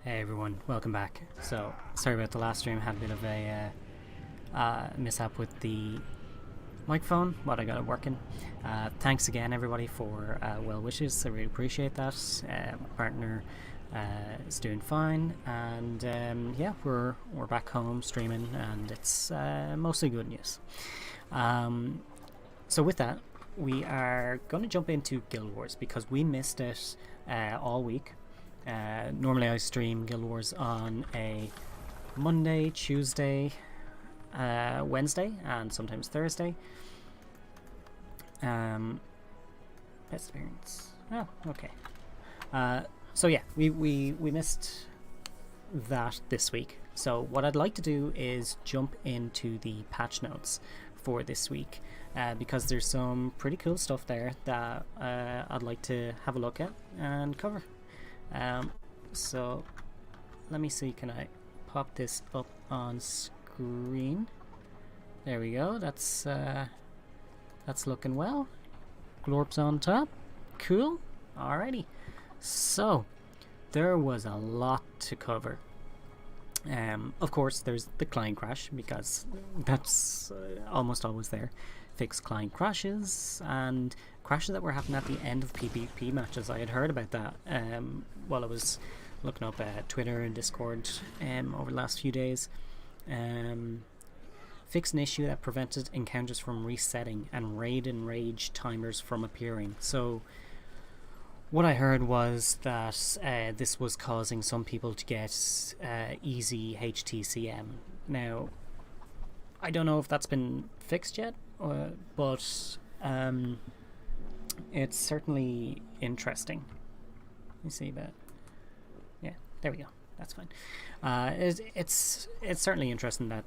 Hey everyone, welcome back. So, sorry about the last stream, had a bit of a mishap with the microphone, but I got it working. Thanks again everybody for well wishes, I really appreciate that. My partner is doing fine, and yeah, we're back home streaming, and it's mostly good news. So with that, we are going to jump into Guild Wars because we missed it all week. Normally I stream Guild Wars on a Monday, Tuesday, Wednesday, and sometimes Thursday. Best experience. Oh, okay. So yeah, we missed that this week. So what I'd like to do is jump into the patch notes for this week, because there's some pretty cool stuff there that I'd like to have a look at and cover. So let me see, can I pop this up on screen? There we go. That's looking well. Glorp's on top. Cool. Alrighty. So there was a lot to cover. Of course, there's the client crash, because that's almost always there. Fix client crashes and crashes that were happening at the end of PvP matches. I had heard about that while I was looking up Twitter and Discord over the last few days. Fix an issue that prevented encounters from resetting and raid and rage timers from appearing. So what I heard was that this was causing some people to get easy HTCM. Now, I don't know if that's been fixed yet, but it's certainly interesting. You see that? Yeah, there we go. That's fine. It's certainly interesting that,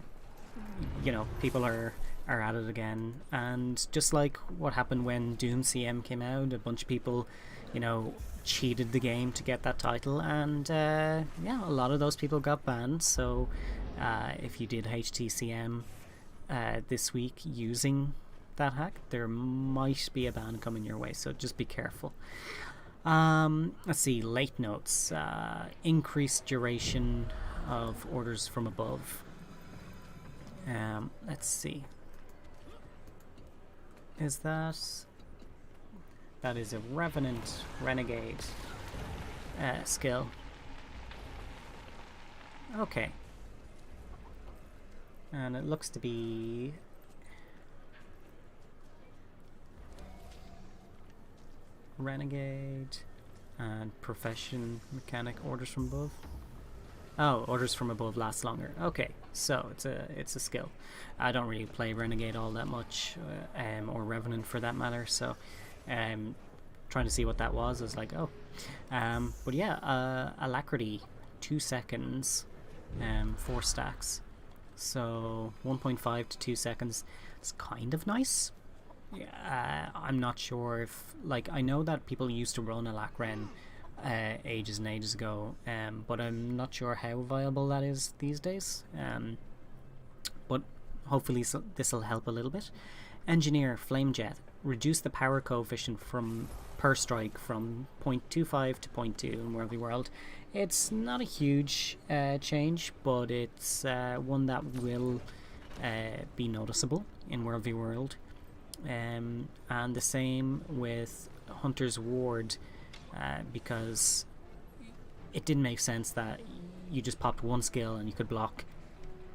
you know, people are at it again, and just like what happened when Doom CM came out, a bunch of people, you know, cheated the game to get that title, and yeah, a lot of those people got banned. So if you did HTCM this week using that hack, there might be a ban coming your way, so just be careful. Let's see, late notes. Increased duration of orders from above. Let's see. Is that is a Revenant Renegade skill. Okay. And it looks to be Renegade and Profession Mechanic orders from above. Oh, orders from above last longer. Okay, so it's a skill. I don't really play Renegade all that much, or Revenant for that matter. So, trying to see what that was. I was like, oh, but yeah, Alacrity, 2 seconds, 4 stacks. So 1.5 to 2 seconds. It's kind of nice. Yeah, I'm not sure if, like, I know that people used to run Alacren ages and ages ago, but I'm not sure how viable that is these days. But hopefully this will help a little bit. Engineer Flamejet, reduce the power coefficient from per strike from 0.25 to 0.2 in Worldly World. It's not a huge change, but it's one that will be noticeable in Worldly World. And the same with Hunter's Ward, because it didn't make sense that you just popped one skill and you could block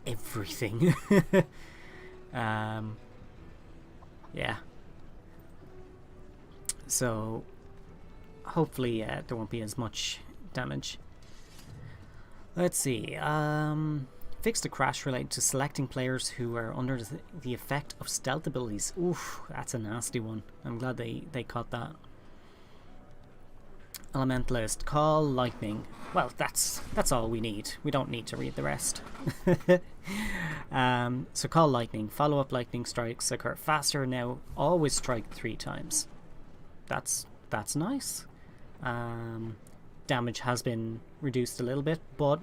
everything. Yeah. So hopefully there won't be as much damage. Let's see. Fix the crash related to selecting players who are under the effect of stealth abilities. Oof, that's a nasty one. I'm glad they caught that. Elementalist, call lightning. Well, that's all we need. We don't need to read the rest. So call lightning. Follow up lightning strikes occur faster now. Always strike 3 times. That's nice. Damage has been reduced a little bit, but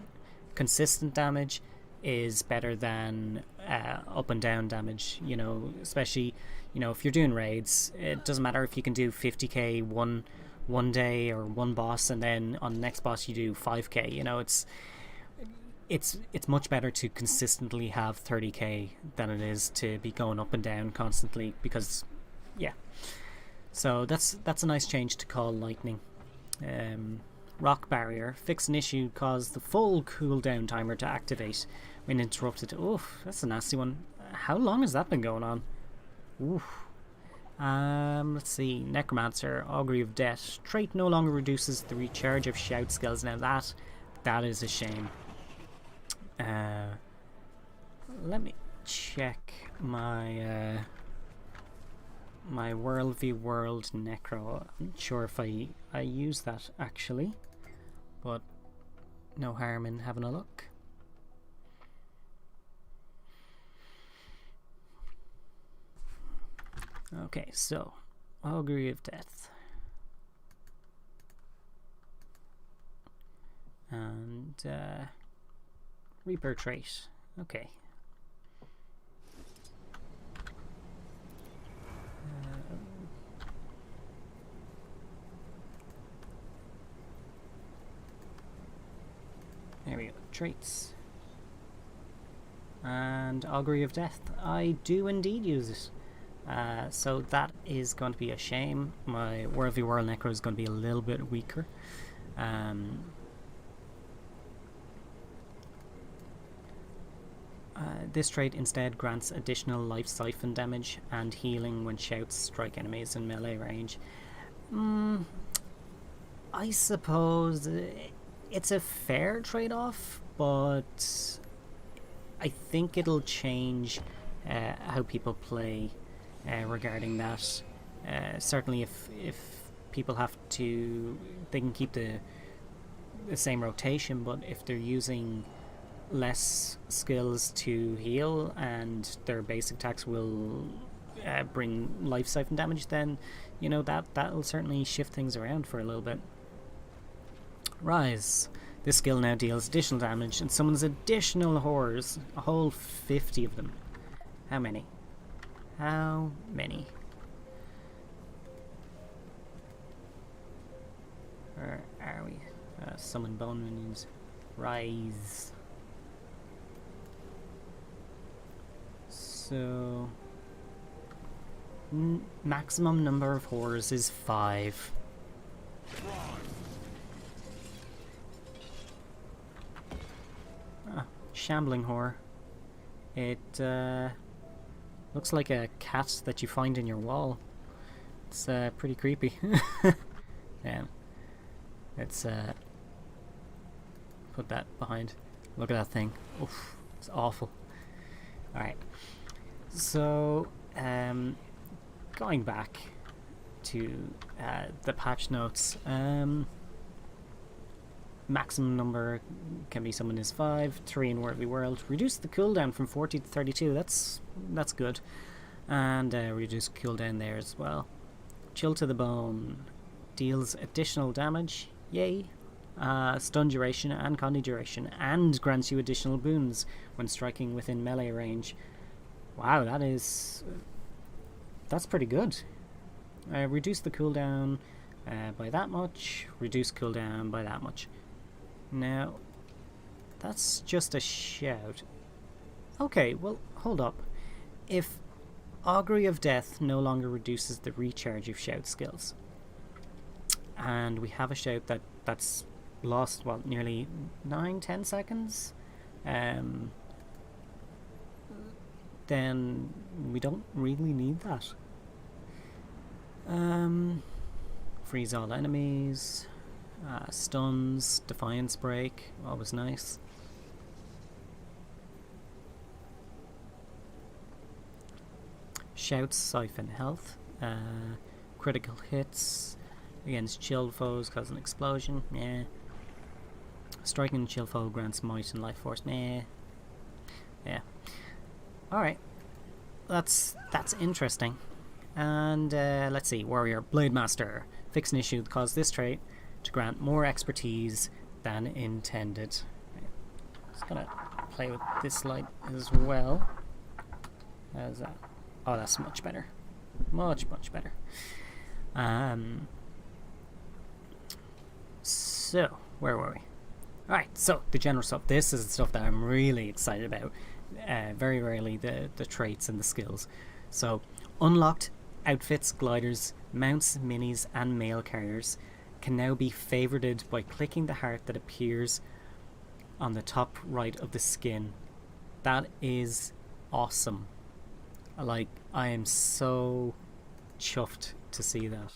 consistent damage is better than up and down damage. You know, especially, you know, if you're doing raids, it doesn't matter if you can do 50k one day or one boss, and then on the next boss you do 5k. You know, it's much better to consistently have 30k than it is to be going up and down constantly, because yeah. So that's a nice change to Call Lightning. Rock Barrier. Fix an issue, cause the full cooldown timer to activate when interrupted. Oof, that's a nasty one. How long has that been going on? Oof. Let's see. Necromancer, Augury of Death. Trait no longer reduces the recharge of shout skills. Now that is a shame. Let me check my my World v World Necro. I'm not sure if I use that actually, but no harm in having a look. Okay, so Augury of Death and Reaper trait. Okay. There we go. Traits. And Augury of Death. I do indeed use it. So that is going to be a shame. My World v World Necro is going to be a little bit weaker. This trait instead grants additional life siphon damage and healing when shouts strike enemies in melee range. I suppose it's a fair trade-off, but I think it'll change how people play regarding that. Certainly if people have to, they can keep the same rotation, but if they're using less skills to heal and their basic attacks will bring life siphon damage, then you know that'll certainly shift things around for a little bit. Rise. This skill now deals additional damage and summons additional horrors, a whole 50 of them. How many? How many? Where are we? Summon bone minions. Rise. So maximum number of horrors is 5. Shambling horror. It looks like a cat that you find in your wall. It's pretty creepy. Damn. Let's put that behind. Look at that thing. Oof, it's awful. Alright. So, going back to the patch notes, maximum number can be summoned is 5, 3 in World v World. Reduce the cooldown from 40 to 32, that's good. And reduce cooldown there as well. Chill to the Bone deals additional damage, yay. Stun duration and Condi duration, and grants you additional boons when striking within melee range. Wow, that's pretty good. Reduce the cooldown by that much, reduce cooldown by that much. Now, that's just a shout. Okay, well, hold up. If Augury of Death no longer reduces the recharge of shout skills, and we have a shout that's lost, what, nearly 9-10 seconds? Then we don't really need that. Freeze all enemies. Stuns, Defiance Break, always nice. Shouts siphon health. Critical hits against chilled foes cause an explosion. Yeah. Striking a chill foe grants might and life force. Nah. Yeah. Alright. That's interesting. And let's see. Warrior Blade Master. Fix an issue that caused this trait to grant more expertise than intended. Just gonna play with this light as well. How's that? Oh, that's much better. Much better. So, where were we? Alright, so the general stuff. This is the stuff that I'm really excited about. Very rarely the traits and the skills. So, unlocked outfits, gliders, mounts, minis, and mail carriers can now be favorited by clicking the heart that appears on the top right of the skin. That is awesome. Like, I am so chuffed to see that.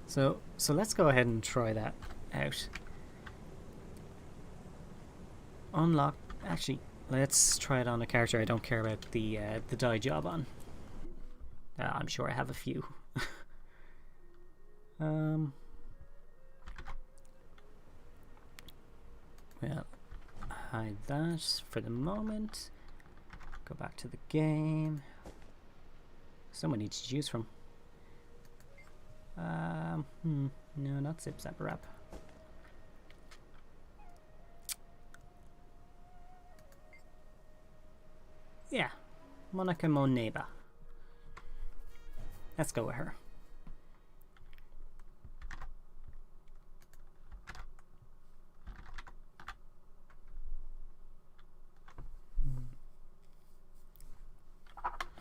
So let's go ahead and try that out. Unlock. Actually, let's try it on a character I don't care about the dye job on. I'm sure I have a few. Well, hide that for the moment. Go back to the game. Someone needs to choose from. No, not Zip Zap Rap. Yeah, Monica Moneba. Let's go with her.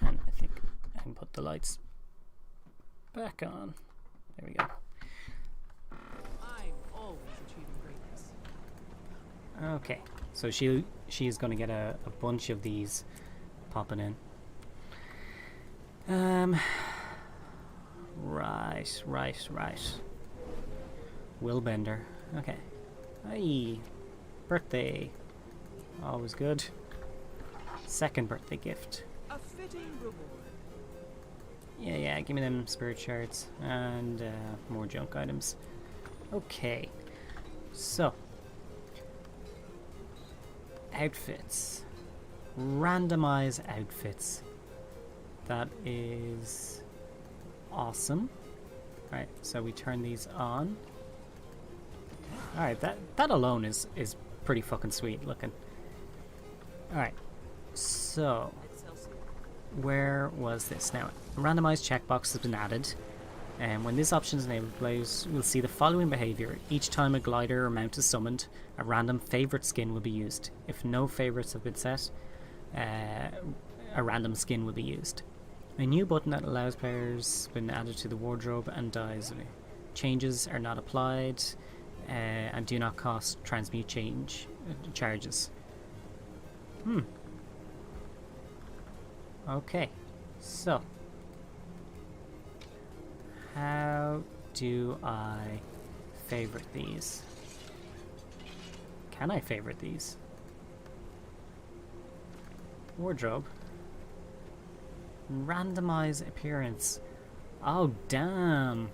And I think I can put the lights back on. There we go. I'm always achieving greatness. Okay, so she's going to get a bunch of these popping in. Right. Will Bender. Okay. Hey, birthday. Always good. Second birthday gift. A fitting reward. Yeah, give me them spirit shards and more junk items. Okay, so outfits. Randomize outfits. That is awesome. Alright, so we turn these on. Alright, that alone is pretty fucking sweet looking. Alright, so where was this? Now, a randomized checkbox has been added, and when this option is enabled, players will see the following behavior. Each time a glider or mount is summoned, a random favorite skin will be used. If no favorites have been set, a random skin will be used. A new button that allows players been added to the wardrobe and dyes. Changes are not applied and do not cost transmute charges. Okay, so how do I favorite these? Can I favorite these? Wardrobe. Randomize appearance. Oh, damn.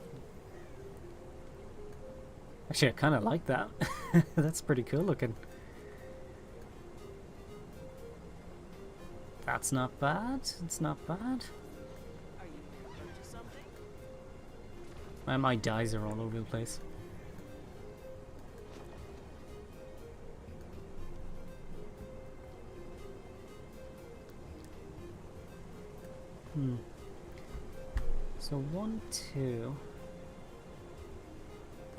Actually, I kind of like that. That's pretty cool looking. That's not bad. It's not bad. Are you up to something? My dyes are all over the place. So 1, 2.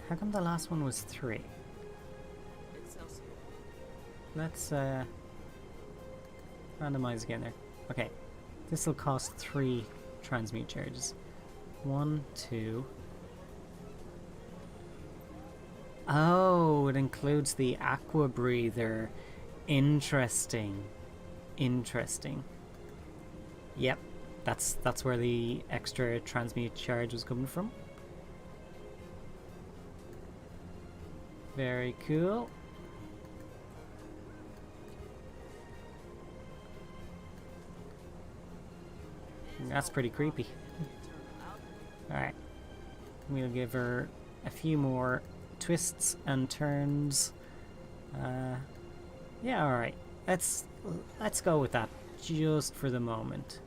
How come the last one was 3? Excelsior. Let's randomize again there. Okay, this will cost 3 transmute charges. 1, 2. Oh, it includes the aqua breather. Interesting. Yep, that's where the extra transmute charge was coming from. Very cool. That's pretty creepy. Alright. We'll give her a few more twists and turns. Yeah, alright. Let's go with that just for the moment.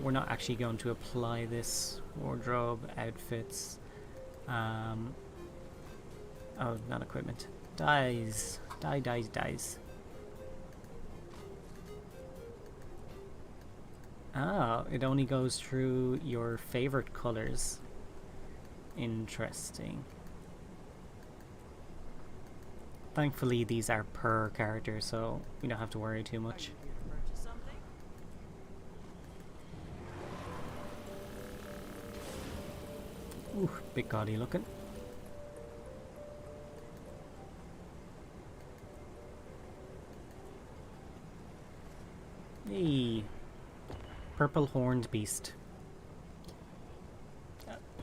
We're not actually going to apply this wardrobe, outfits. Oh, not equipment. Dyes. Dyes. Oh, it only goes through your favorite colors. interesting. Thankfully, these are per character, so we don't have to worry too Are much. you here to purchase something? Ooh, big gaudy looking. Hey, purple horned beast.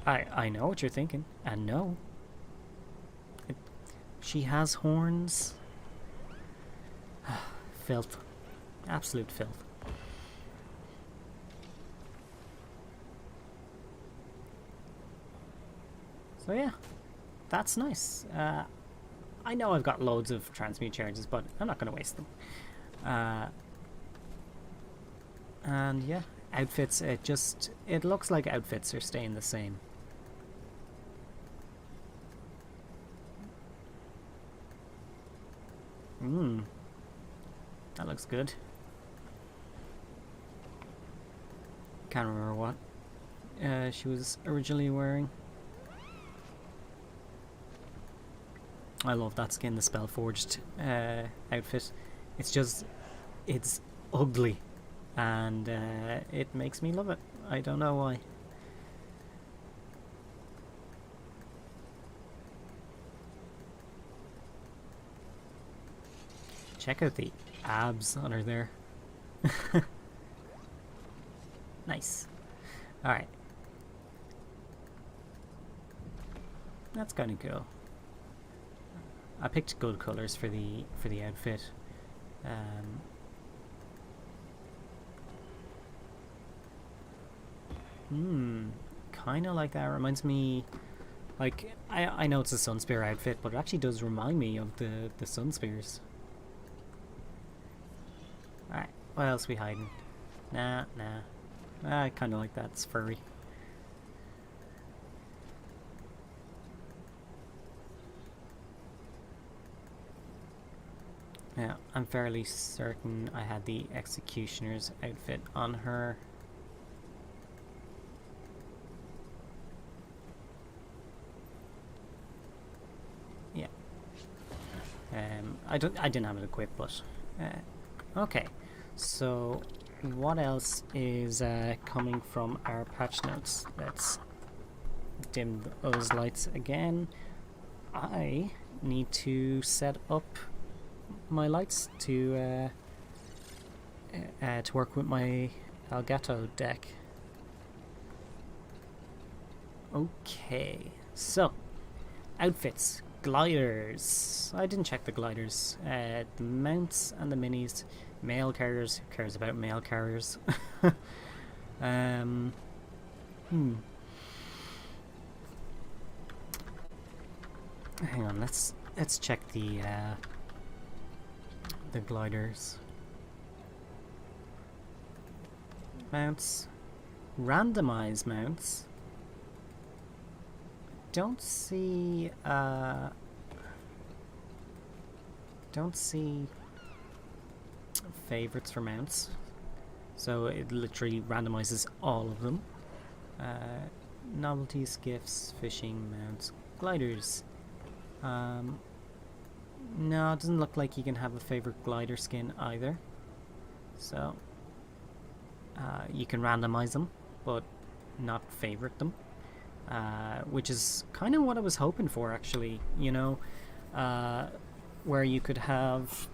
I know what you're thinking, and no, she has horns. Filth, absolute filth. So yeah, that's nice. I know I've got loads of transmute charges, but I'm not going to waste them. And yeah, outfits, it looks like outfits are staying the same. That looks good. Can't remember what she was originally wearing. I love that skin, the Spellforged outfit. It's ugly, and it makes me love it. I don't know why. Check out the abs on her there. Nice. Alright. That's kind of cool. I picked good colors for the outfit. Kind of like that. Reminds me, like, I know it's a Sunspear outfit, but it actually does remind me of the Sunspears. Alright, what else we hiding? Nah. I kind of like that. It's furry. Yeah, I'm fairly certain I had the Executioner's outfit on her. Yeah. I didn't have it equipped, but okay. So what else is coming from our patch notes? Let's dim those lights again. I need to set up my lights to work with my Elgato deck. Okay, so outfits, gliders. I didn't check the gliders. The mounts and the minis. Mail carriers. Who cares about mail carriers? Hang on. Let's check the gliders. Mounts. Randomize mounts. Don't see favorites for mounts, so it literally randomizes all of them. Novelties, gifts, fishing, mounts, gliders. No, it doesn't look like you can have a favorite glider skin either, so you can randomize them but not favorite them, which is kind of what I was hoping for, actually, you know, where you could have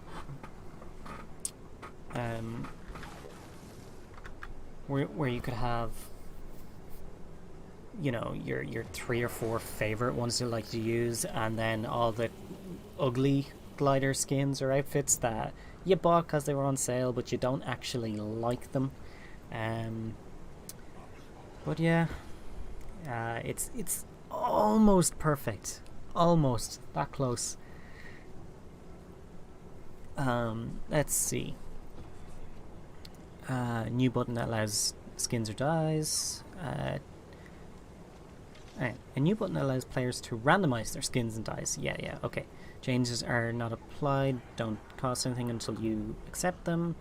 where you could have, you know, your 3 or 4 favorite ones you like to use, and then all the ugly glider skins or outfits that you bought because they were on sale but you don't actually like them. But yeah, it's almost perfect, almost that close. Let's see. New button that allows skins or dies. A new button allows players to randomize their skins and dies. Yeah, okay. Changes are not applied, don't cost anything until you accept them.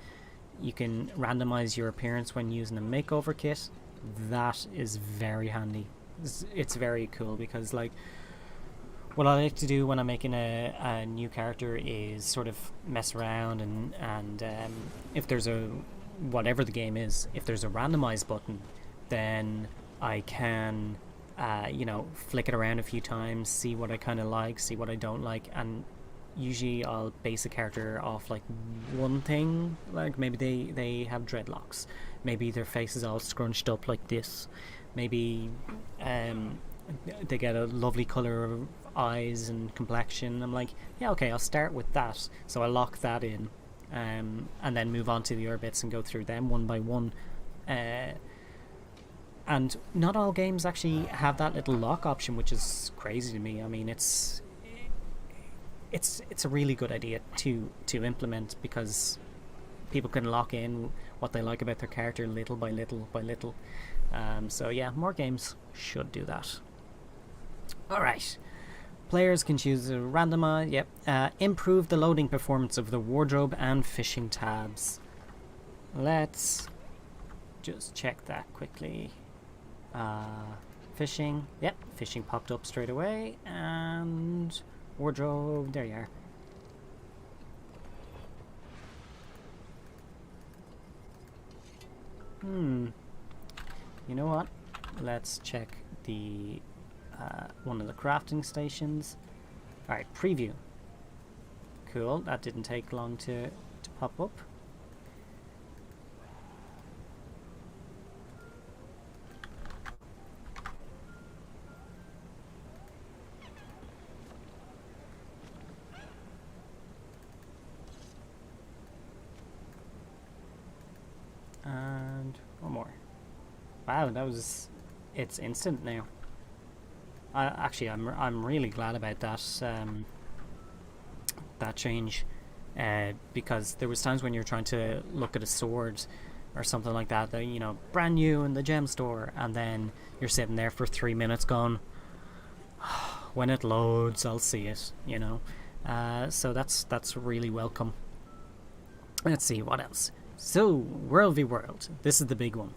You can randomize your appearance when using a makeover kit. That is very handy. it's very cool because like what I like to do when I'm making a new character is sort of mess around and if there's a whatever the game is, if there's a randomize button, then I can flick it around a few times, see what I kind of like, see what I don't like, and usually I'll base a character off like one thing, like maybe they have dreadlocks, maybe their face is all scrunched up like this, maybe they get a lovely color of eyes and complexion. I'm like, yeah, okay, I'll start with that, so I lock that in, and then move on to the other bits and go through them one by one. And not all games actually have that little lock option, which is crazy to me. I mean, it's a really good idea to implement, because people can lock in what they like about their character little by little by little. So yeah, more games should do that. Alright, players can choose a randomize. Yep. Improve the loading performance of the wardrobe and fishing tabs. Let's just check that quickly. Fishing. Yep, fishing popped up straight away, and wardrobe, there you are. You know what? Let's check the one of the crafting stations. Alright, preview. Cool, that didn't take long to pop up. And one more. Wow, it's instant now. I'm really glad about that that change, because there was times when you're trying to look at a sword or something like that, brand new in the gem store, and then you're sitting there for 3 minutes going, when it loads I'll see it, so that's really welcome. Let's see what else. So, World v World. This is the big one.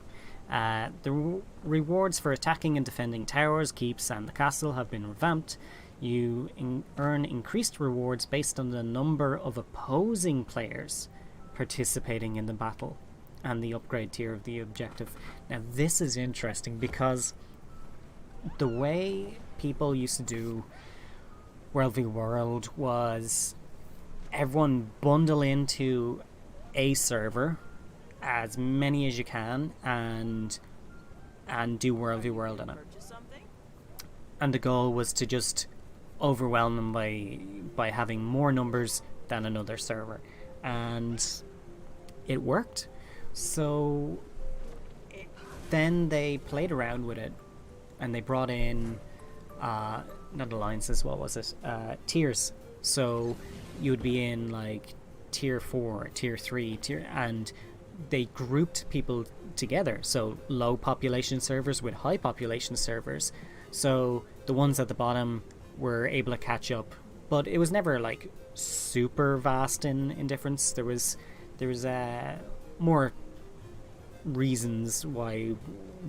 The rewards for attacking and defending towers, keeps, and the castle have been revamped. You earn increased rewards based on the number of opposing players participating in the battle and the upgrade tier of the objective. Now, this is interesting because the way people used to do World v World was everyone bundle into a server, as many as you can, and do World v World in it. And the goal was to just overwhelm them by having more numbers than another server, and it worked. So then they played around with it, and they brought in not alliances, what was it? Tiers. So you would be in like tier 4, tier 3, and they grouped people together. So low population servers with high population servers. So the ones at the bottom were able to catch up, but it was never like super vast in difference. There was more reasons why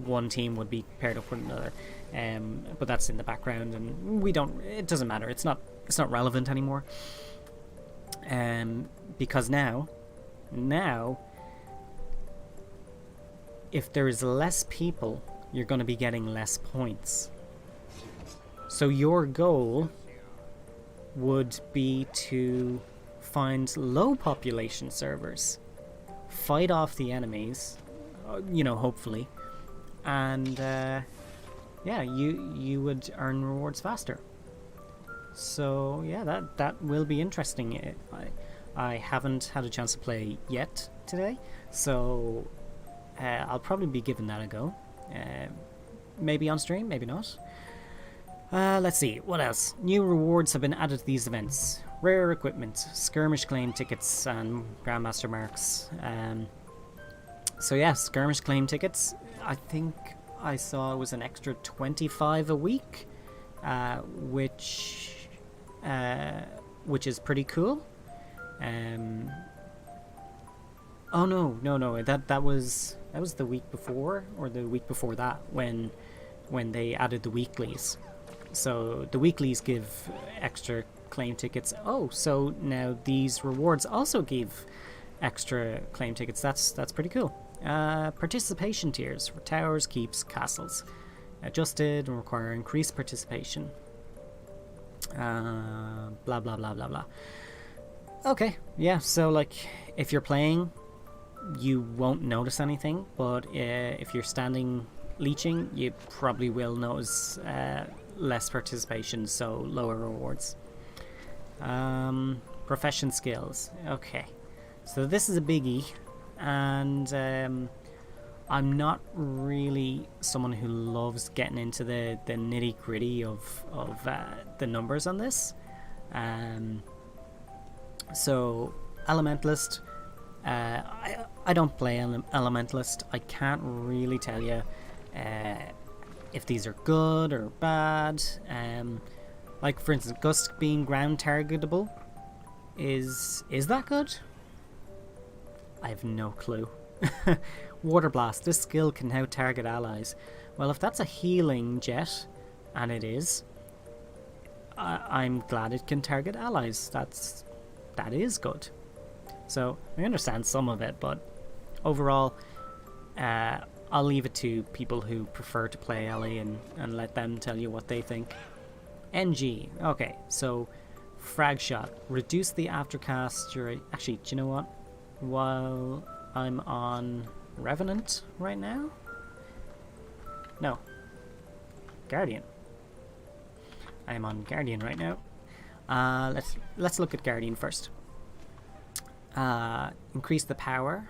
one team would be paired up with another, but that's in the background, and it doesn't matter. It's not relevant anymore. Because now if there is less people, you're going to be getting less points. So your goal would be to find low population servers, fight off the enemies, hopefully, and you would earn rewards faster. So yeah, that will be interesting. I haven't had a chance to play yet today, so I'll probably be giving that a go. Maybe on stream, maybe not. Let's see, what else? New rewards have been added to these events. Rare equipment, skirmish claim tickets, and Grandmaster marks. So yeah, skirmish claim tickets. I think I saw it was an extra 25 a week, which is pretty cool. Oh no, that was the week before, or the week before that, when when they added the weeklies. So the weeklies give extra claim tickets. Oh, so now these rewards also give extra claim tickets. That's pretty cool. Participation tiers for towers, keeps, castles. Adjusted and require increased participation. Blah blah blah blah blah. Okay, yeah, so like if you're playing, you won't notice anything, but if you're standing leeching, you probably will notice less participation, so lower rewards. Profession skills. Okay, so this is a biggie, and I'm not really someone who loves getting into the nitty gritty of the numbers on this. So Elementalist, I don't play Elementalist. I can't really tell you if these are good or bad. Like for instance, Gust being ground targetable, is that good? I have no clue. Water Blast, this skill can now target allies. Well, if that's a healing jet, and it is, I'm glad it can target allies. That is good. So I understand some of it, but overall, I'll leave it to people who prefer to play Ellie and let them tell you what they think. NG, okay, so Frag Shot, reduce the aftercast during. Actually, do you know what? While I'm on Revenant right now? No. Guardian. I'm on Guardian right now. Let's look at Guardian first. Increase the power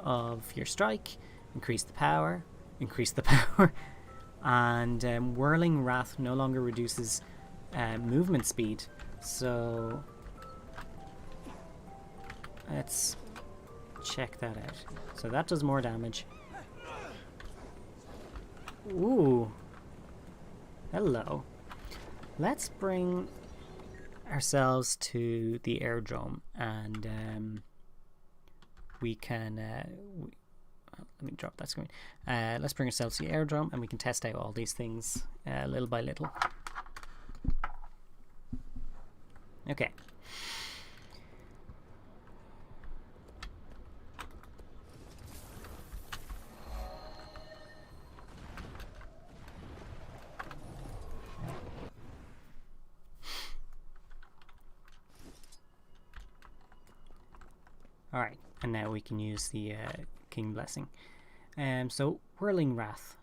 of your strike. Increase the power. Increase the power. And Whirling Wrath no longer reduces movement speed. So let's check that out. So that does more damage. Ooh. Hello. Let's bring ourselves to the airdrome, and we can let me drop that screen. Let's bring ourselves to the airdrome, and we can test out all these things little by little. Okay. Alright, and now we can use the King Blessing. So, Whirling Wrath.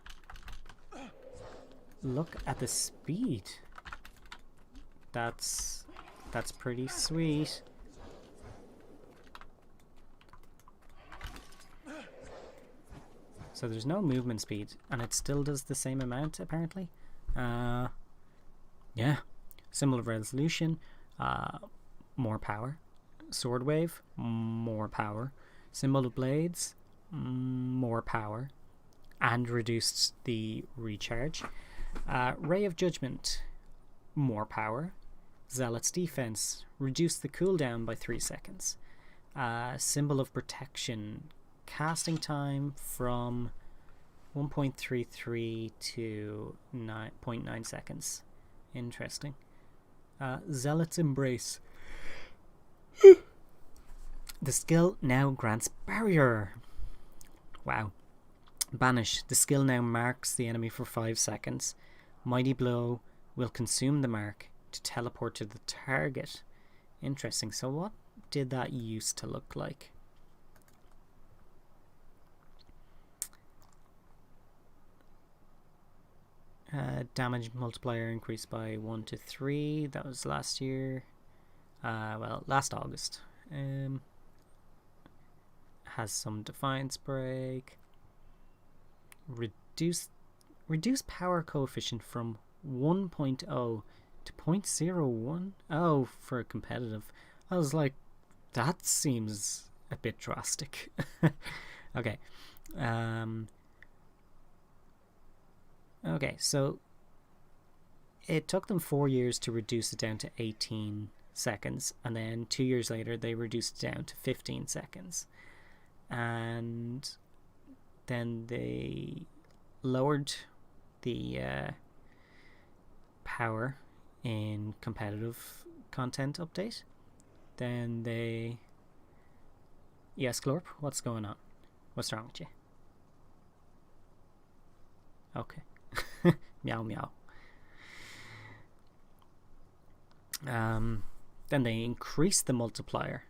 Look at the speed. That's pretty sweet. So there's no movement speed, and it still does the same amount, apparently. Yeah. Symbol of Resolution, more power. Sword Wave, more power. Symbol of Blades, more power. And reduced the recharge. Ray of Judgment, more power. Zealot's Defense, reduced the cooldown by 3 seconds. Symbol of Protection, casting time from 1.33 to 9.9 seconds. Interesting. Zealot's Embrace. The skill now grants barrier. Wow. Banish. The skill now marks the enemy for 5 seconds. Mighty Blow will consume the mark to teleport to the target. Interesting. So what did that used to look like? Damage multiplier increased by 1 to 3. That was last year. Well, last August. Has some Defiance Break. Reduce power coefficient from 1.0 to 0.01. Oh, for competitive. I was like, that seems a bit drastic. Okay. Okay, so it took them 4 years to reduce it down to 18 seconds, and then 2 years later they reduced it down to 15 seconds, and then they lowered the power in competitive content update, then they... Yes, Glorp, what's going on? What's wrong with you? Okay. Meow meow. Then they increase the multiplier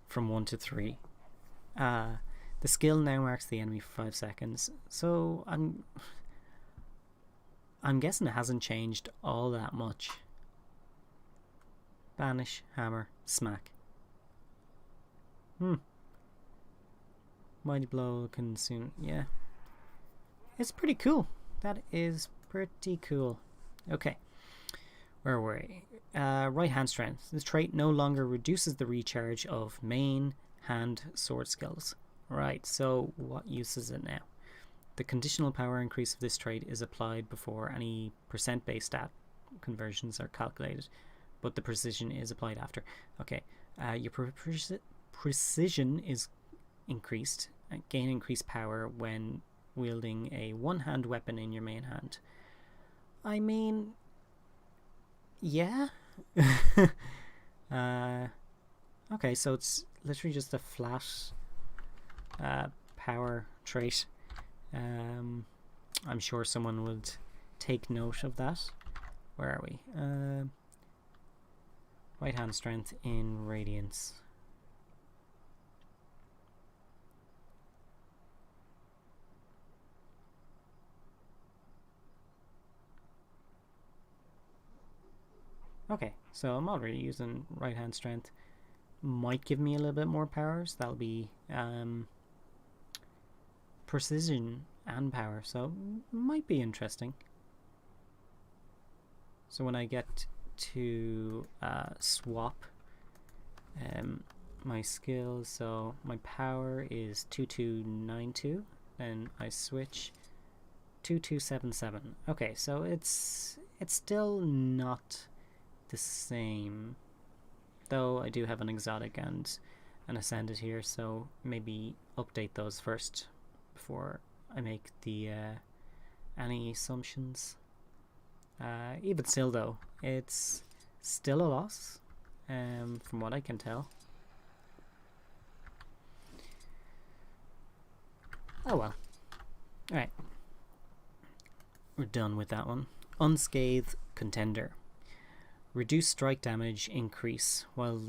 from 1 to 3. The skill now marks the enemy for 5 seconds. So I'm guessing it hasn't changed all that much. Banish, hammer, smack. Mighty blow can soon... Yeah. It's pretty cool. That is pretty cool. Okay. Where were we? Right hand strength. This trait no longer reduces the recharge of main hand sword skills. Right, so what use is it now? The conditional power increase of this trait is applied before any percent-based stat conversions are calculated, but the precision is applied after. Okay, your precision is increased. Gain increased power when wielding a one-hand weapon in your main hand. I mean, yeah. Okay, so it's literally just a flat power trait. I'm sure someone would take note of that. Where are we? Right hand strength in Radiance. Okay, so I'm already using right hand strength. Might give me a little bit more powers. That'll be precision and power, so might be interesting. So when I get to swap my skills, so my power is 2292, then I switch 2277. Okay, so it's still not the same, though I do have an exotic and an ascended here, so maybe update those first before I make the any assumptions. Even still though, it's still a loss from what I can tell. Oh well. Alright, we're done with that one. Unscathed Contender. Reduce strike damage increase while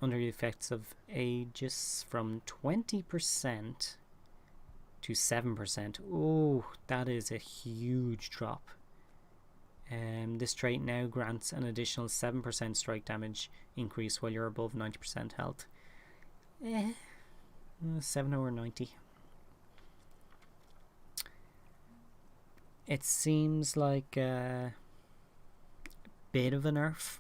under the effects of Aegis from 20% to 7%. Oh, that is a huge drop. This trait now grants an additional 7% strike damage increase while you're above 90% health. 7 over 90. It seems like a bit of a nerf.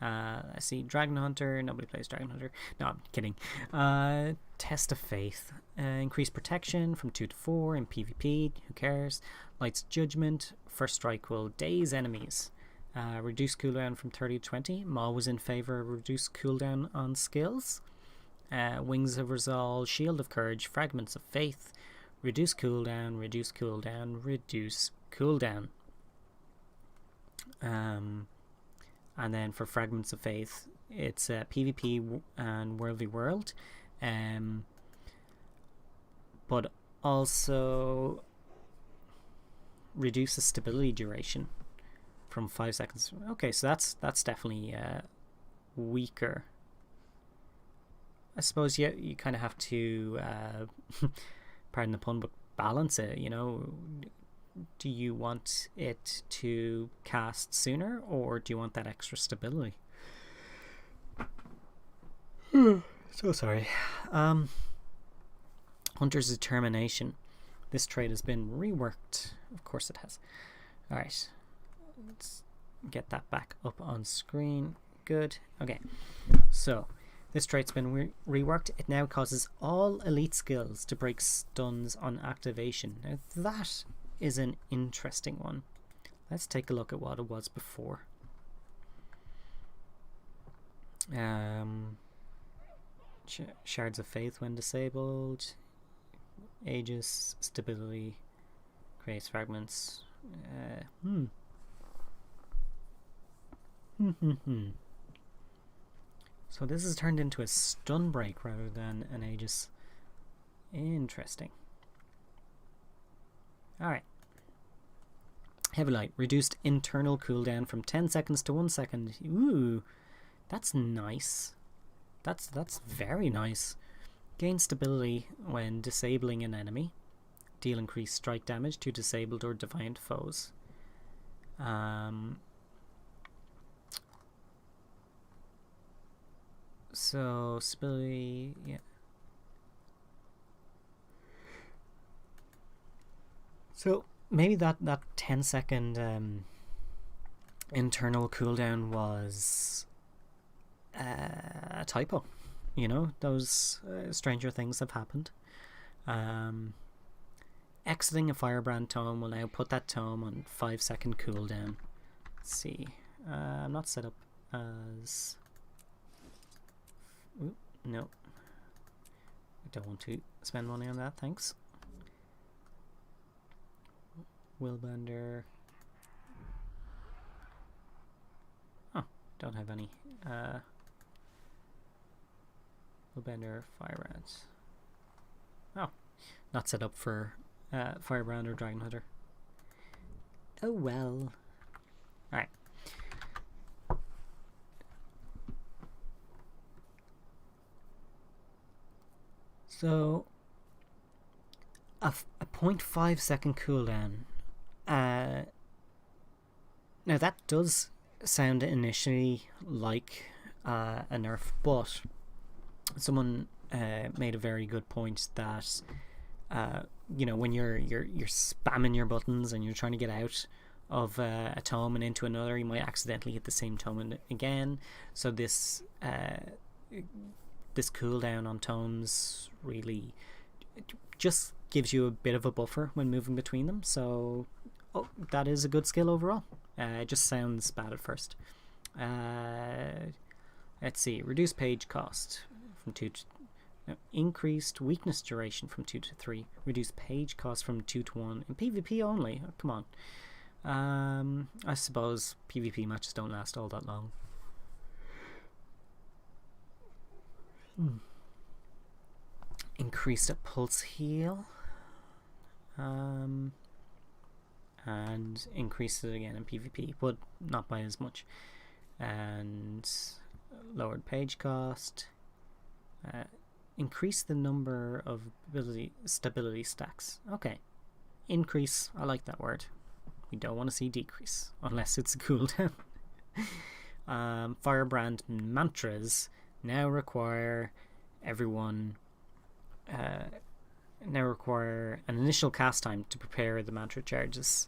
I see Dragon Hunter. Nobody plays Dragon Hunter. No, I'm kidding. Test of Faith. Increased protection from 2 to 4 in PvP. Who cares? Light's Judgment. First strike will daze enemies. Reduce cooldown from 30 to 20. Maul was in favor of reduced cooldown on skills. Wings of Resolve. Shield of Courage. Fragments of Faith. Reduce cooldown. Reduce cooldown. Reduce cooldown. And then for Fragments of Faith, it's PvP and World v World, but also reduces stability duration from 5 seconds. Okay, so that's definitely weaker. I suppose you kind of have to, pardon the pun, but balance it, you know. Do you want it to cast sooner, or do you want that extra stability? So sorry. Hunter's Determination. This trait has been reworked. Of course it has. Alright. Let's get that back up on screen. Good. Okay. So, this trait's been reworked. It now causes all elite skills to break stuns on activation. Now that is an interesting one. Let's take a look at what it was before. Shards of Faith when disabled. Aegis, stability, Creates fragments. So this is turned into a stun break rather than an Aegis. Interesting. Alright. Heavy Light. Reduced internal cooldown from 10 seconds to 1 second. Ooh. That's nice. That's very nice. Gain stability when disabling an enemy. Deal increased strike damage to disabled or defiant foes. So stability, yeah. So maybe that 10-second internal cooldown was a typo. You know, those stranger things have happened. Exiting a Firebrand tome will now put that tome on 5-second cooldown. Let's see. I'm not set up as... Ooh, no. I don't want to spend money on that, thanks. Willbender. Oh, don't have any. Willbender, Firebrand. Oh, not set up for Firebrand or Dragon Hunter. Oh well. Alright. So, a 0.5 second cooldown. Now that does sound initially like a nerf, but someone made a very good point that you know, when you're spamming your buttons and you're trying to get out of a tome and into another, you might accidentally hit the same tome again. So this cooldown on tomes really just gives you a bit of a buffer when moving between them. So that is a good skill overall. It just sounds bad at first. Let's see. Reduce page cost from 2 to... increased weakness duration from 2 to 3. Reduce page cost from 2 to 1. In PvP only. Oh, come on. I suppose PvP matches don't last all that long. Increased a pulse heal. And increased it again in PvP, but not by as much. And lowered page cost. Increase the number of stability stacks. Okay. Increase. I like that word. We don't want to see decrease unless it's a cooldown. Firebrand mantras now require everyone now require an initial cast time to prepare the mantra charges.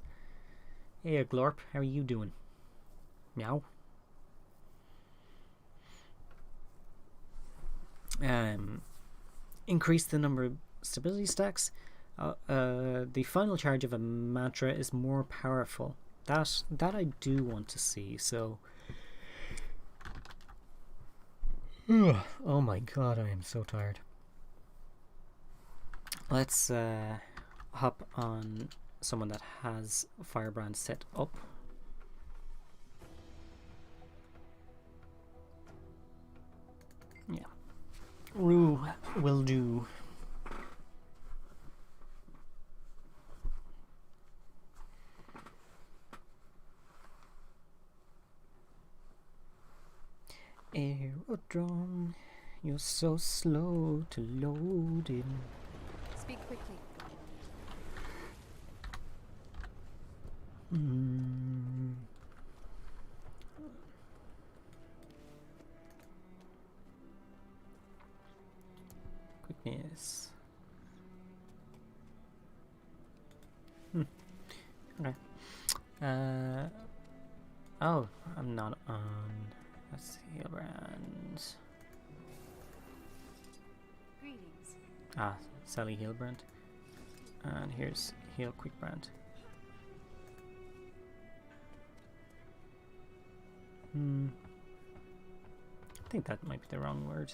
Hey Glorp, how are you doing? Meow. Increase the number of stability stacks. The final charge of a mantra is more powerful. That I do want to see. So, oh my god, I am so tired. Let's hop on someone that has Firebrand set up. Yeah. Rue will do. Aerodrome, you're so slow to load in. Speak quickly. Quickness. Okay. Oh, I'm not on. Let's see, Hilbrand. Greetings. Ah, Sally Hilbrand. And here's Heal Quickbrand. I think that might be the wrong word.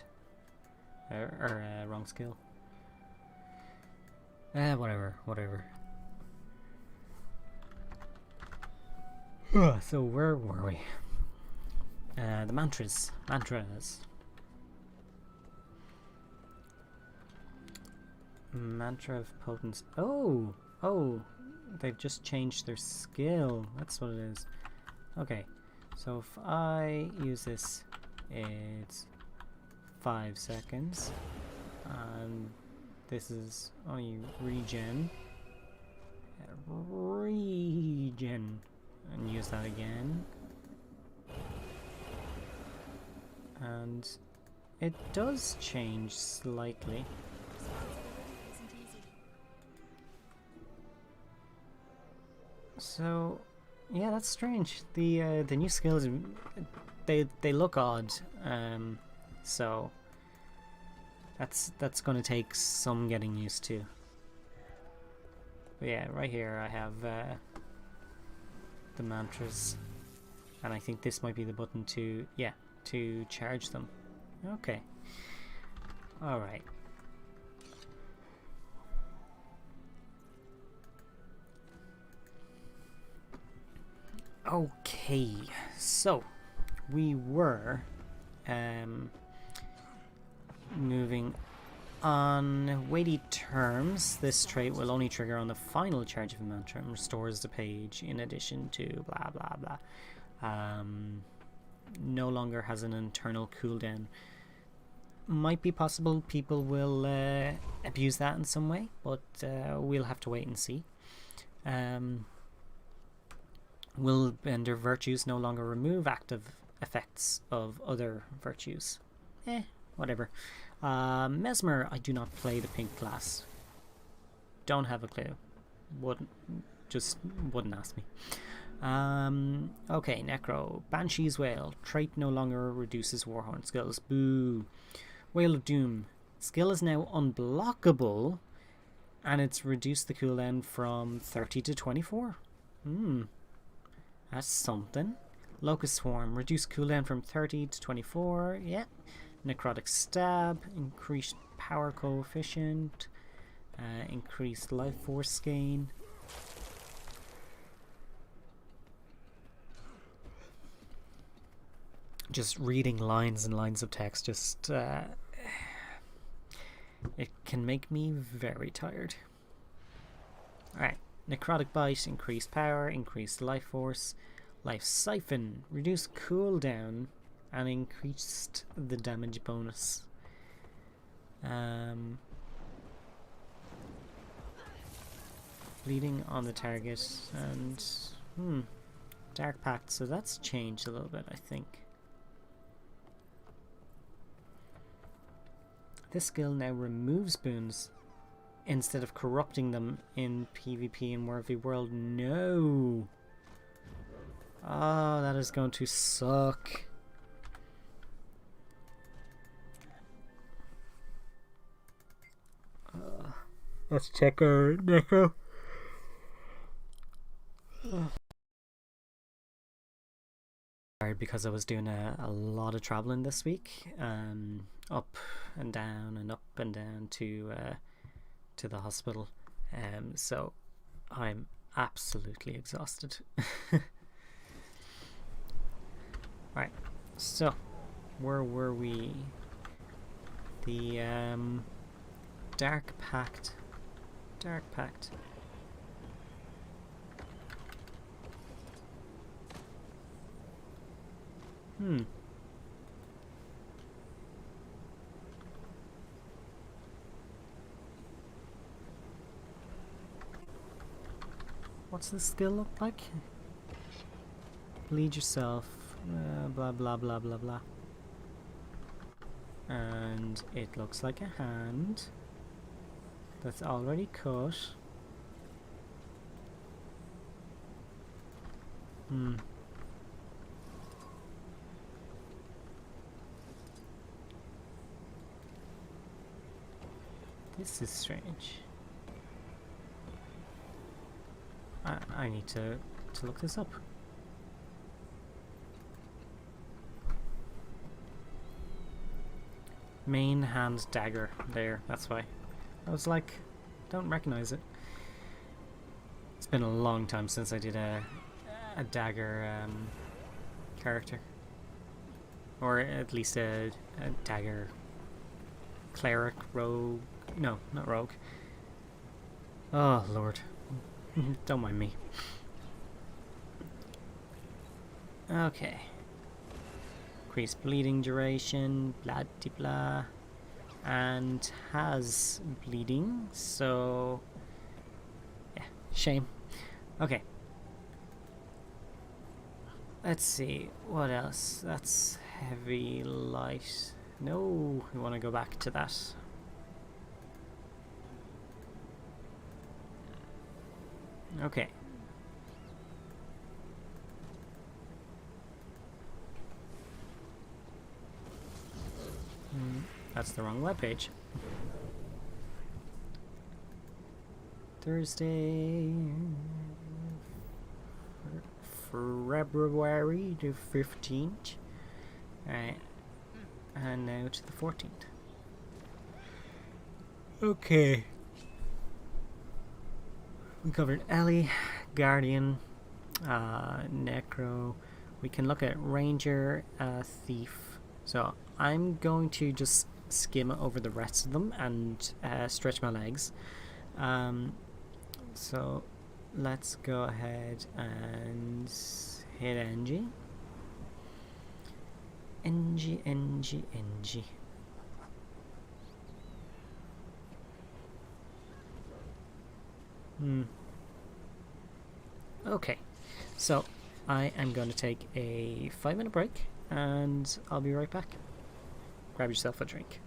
Or wrong skill. Whatever. So where were we? The mantras. Mantra of potency. Oh, they've just changed their skill. That's what it is. Okay, so if I use this, it's 5 seconds, and this is only regen, and use that again, and it does change slightly. Responsibility isn't easy. So, yeah, that's strange. The new skills, they look odd. So that's going to take some getting used to. But yeah, right here I have the mantras, and I think this might be the button to charge them. Okay. All right. Okay, so we were moving on weighty terms. This trait will only trigger on the final charge of a mantra and restores the page in addition to blah blah blah. No longer has an internal cooldown. Might be possible people will abuse that in some way, but we'll have to wait and see. Will Bender virtues no longer remove active effects of other virtues? Whatever. Mesmer, I do not play the pink class. Don't have a clue. Wouldn't ask me. Okay, Necro. Banshee's Wail. Trait no longer reduces Warhorn skills. Boo. Wail of Doom. Skill is now unblockable, and it's reduced the cooldown from 30 to 24. That's something. Locust Swarm. Reduced cooldown from 30 to 24. Yeah. Necrotic Stab. Increased power coefficient. Increased life force gain. Just reading lines and lines of text just it can make me very tired. Alright. Necrotic Bite, increased power, increased life force. Life Siphon, reduced cooldown and increased the damage bonus. Bleeding on the target and Dark Pact, so that's changed a little bit, I think. This skill now removes boons instead of corrupting them in PvP and War v World. No! Oh, that is going to suck. Let's check our Necro. Because I was doing a lot of traveling this week, up and down to the hospital, so I'm absolutely exhausted. Right, so where were we? The Dark Pact. What's the skill look like? Bleed yourself, blah blah blah blah blah. And it looks like a hand that's already cut. This is strange. I need to look this up. Main hand dagger. There, that's why. I was like, don't recognize it. It's been a long time since I did a a dagger character, or at least a dagger cleric, rogue. No, not rogue. Oh lord, don't mind me. Okay. Increase bleeding duration, blah de blah, and has bleeding, so yeah, shame. Okay. Let's see, what else? That's heavy, light. No, we want to go back to that. Okay. That's the wrong webpage. Thursday, February the 15th. Alright. And now to the 14th. Okay. We covered Ellie, Guardian, Necro. We can look at Ranger, Thief. So I'm going to just skim over the rest of them and stretch my legs. So let's go ahead and hit NG. NG. Okay, so I am going to take a 5-minute break and I'll be right back. Grab yourself a drink.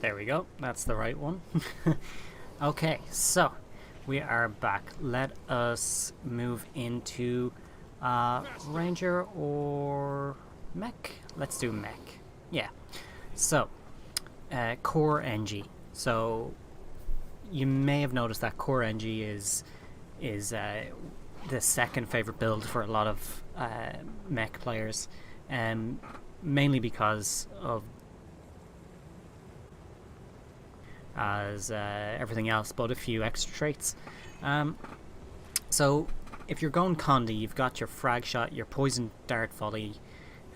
There we go. That's the right one. Okay, so we are back. Let us move into Ranger or Mech. Let's do Mech. Yeah. So, Core NG. So, you may have noticed that Core NG is the second favorite build for a lot of Mech players, mainly because of everything else, but a few extra traits. So if you're going Condi, you've got your frag shot, your poison dart volley,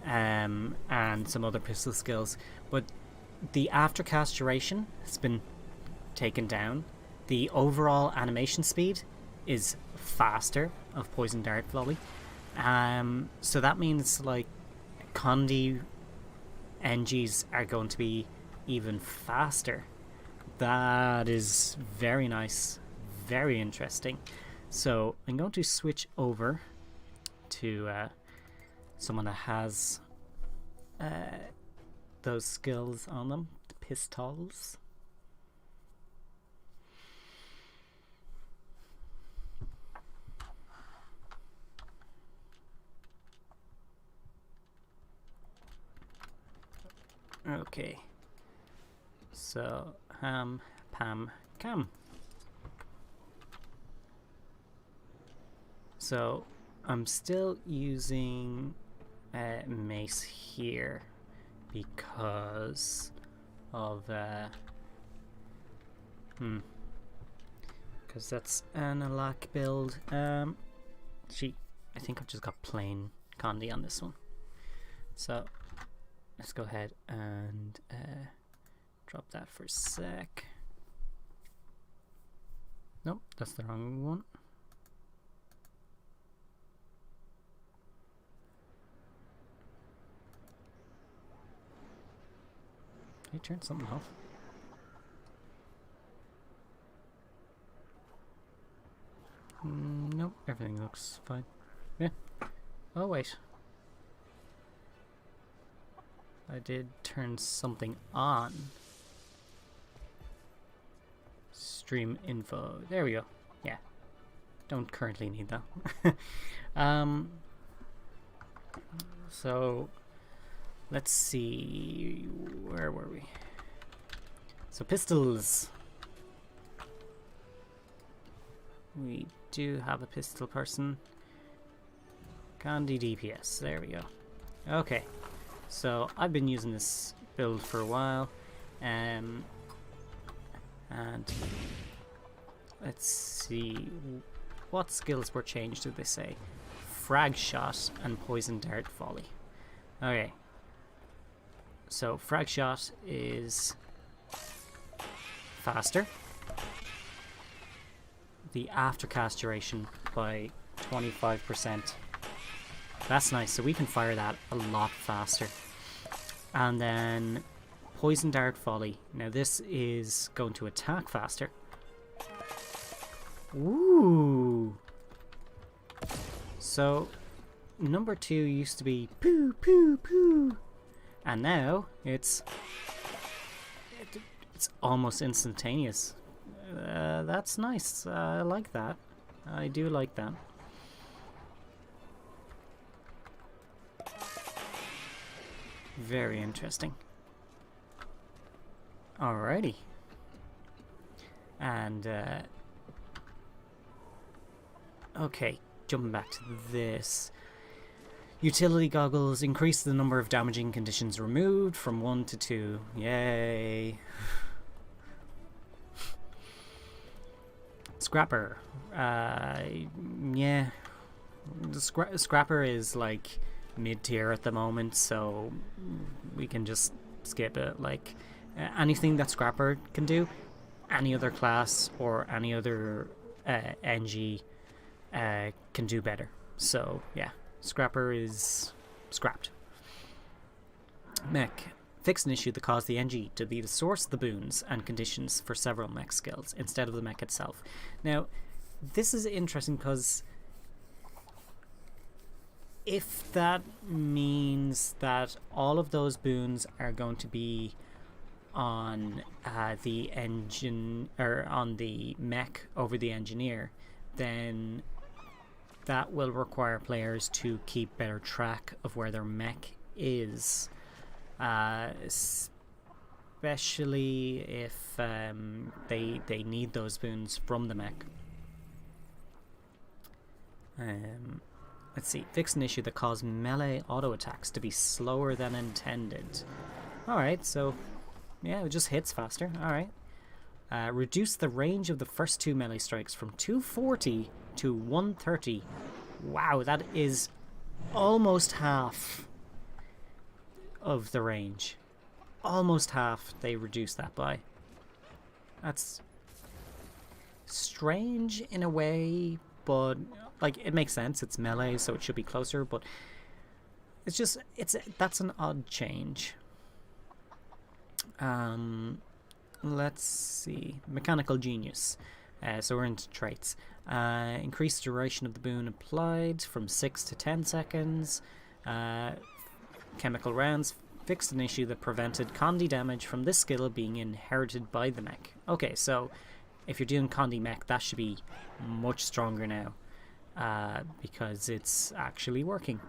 and some other pistol skills. But the aftercast duration has been taken down. The overall animation speed is faster of poison dart volley. So that means like Condi NGs are going to be even faster. That is very nice, very interesting. So I'm going to switch over to someone that has those skills on them, the pistols. Okay. So, ham, pam, cam. So, I'm still using mace here because of because that's an Alak build. I think I've just got plain Condi on this one. So, let's go ahead and drop that for a sec. Nope, that's the wrong one. Did I turn something off? Nope, everything looks fine. Yeah. Oh, wait. I did turn something on. Stream info. There we go. Yeah. Don't currently need that. So let's see. Where were we? So pistols. We do have a pistol person. Condi DPS. There we go. Okay. So I've been using this build for a while, and let's see what skills were changed. Did they say frag shot and poison dart volley? Okay, so frag shot is faster, the aftercast duration by 25%. That's nice, so we can fire that a lot faster. And then poison dart volley. Now this is going to attack faster. Ooh. So number 2 used to be poo poo poo, and now it's almost instantaneous. That's nice. I like that. I do like that. Very interesting. Alrighty. And okay, jumping back to this. Utility goggles increase the number of damaging conditions removed from 1 to 2. Yay. Scrapper. Yeah. The Scrapper is like mid-tier at the moment, so we can just skip it. Like anything that Scrapper can do, any other class or any other NG can do better. So yeah, Scrapper is scrapped. Mech. Fix an issue that caused the NG to be the source of the boons and conditions for several mech skills instead of the mech itself. Now this is interesting because if that means that all of those boons are going to be on the engine or on the mech over the engineer, then that will require players to keep better track of where their mech is, especially if they need those boons from the mech. Let's see. Fix an issue that caused melee auto attacks to be slower than intended. Alright, so yeah, it just hits faster. Alright. Reduce the range of the first 2 melee strikes from 240 to 130. Wow, that is almost half of the range. Almost half they reduced that by. That's strange in a way, but like it makes sense. It's melee, so it should be closer, but it's just that's an odd change. Let's see. Mechanical genius. So we're into traits. Increase duration of the boon applied from 6 to 10 seconds. Chemical rounds. Fixed an issue that prevented Condi damage from this skill being inherited by the mech. Okay, so if you're doing Condi mech, that should be much stronger now. Because it's actually working.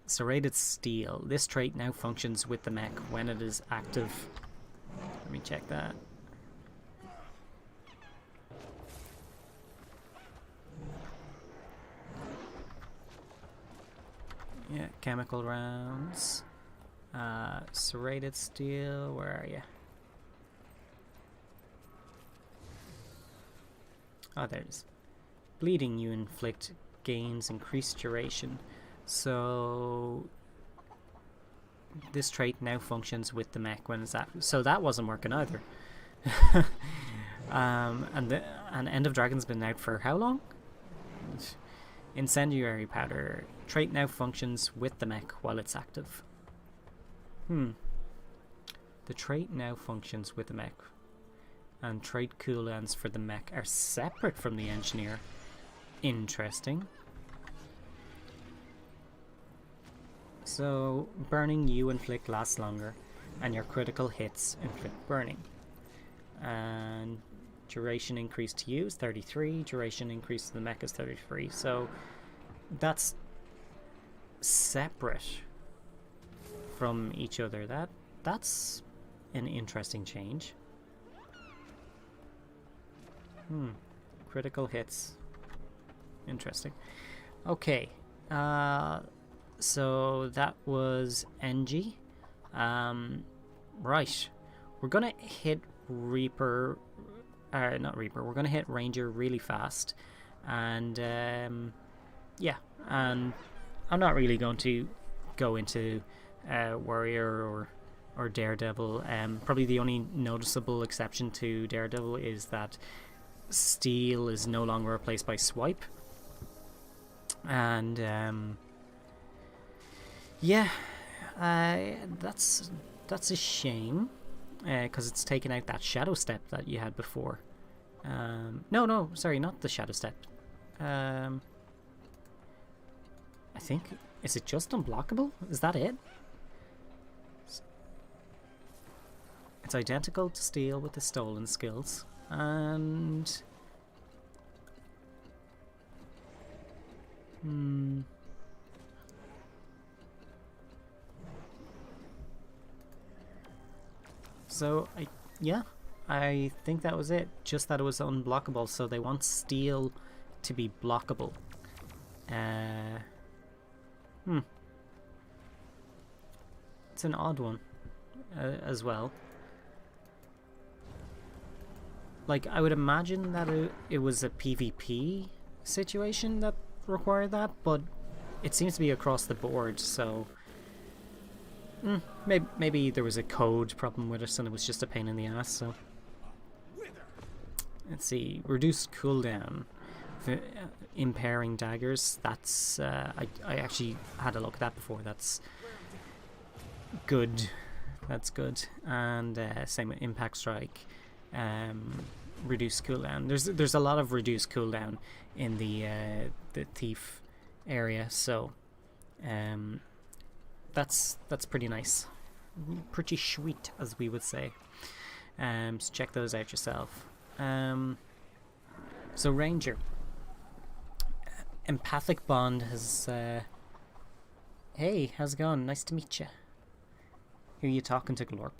Serrated steel. This trait now functions with the mech when it is active. Let me check that. Yeah, chemical rounds. Serrated steel. Where are you? Oh, there it is. Bleeding you inflict gains increased duration. So this trait now functions with the mech when it's active. So that wasn't working either. And End of Dragon's been out for how long? Incendiary powder. Trait now functions with the mech while it's active. The trait now functions with the mech. And trait cooldowns for the mech are separate from the engineer. Interesting. So, burning you inflict lasts longer, and your critical hits inflict burning. And duration increase to you is 33, duration increase to the mech is 33. So, that's separate from each other. That's an interesting change. Critical hits. Interesting. Okay. So that was NG. Right. We're gonna hit Reaper. Not Reaper. We're gonna hit Ranger really fast. And yeah. And I'm not really going to go into Warrior or Daredevil. Probably the only noticeable exception to Daredevil is that Steel is no longer replaced by Swipe. And yeah, that's a shame, because it's taken out that Shadow Step that you had before. No, sorry, not the Shadow Step. I think, is it just unblockable? Is that it? It's identical to Steel with the stolen skills, and so I think that was it. Just that it was unblockable, so they want Steel to be blockable. It's an odd one as well. Like, I would imagine that it was a PvP situation that required that, but it seems to be across the board, so maybe there was a code problem with it and it was just a pain in the ass. So let's see. Reduced cooldown. Impairing daggers. That's I actually had a look at that before. That's good. That's good. And same with impact strike. Reduced cooldown. There's a lot of reduced cooldown in the thief area, so that's pretty nice. pretty sweet, as we would say. So check those out yourself. So Ranger, empathic bond has. Hey, how's it going? Nice to meet you. Who are you talking to, Glorp?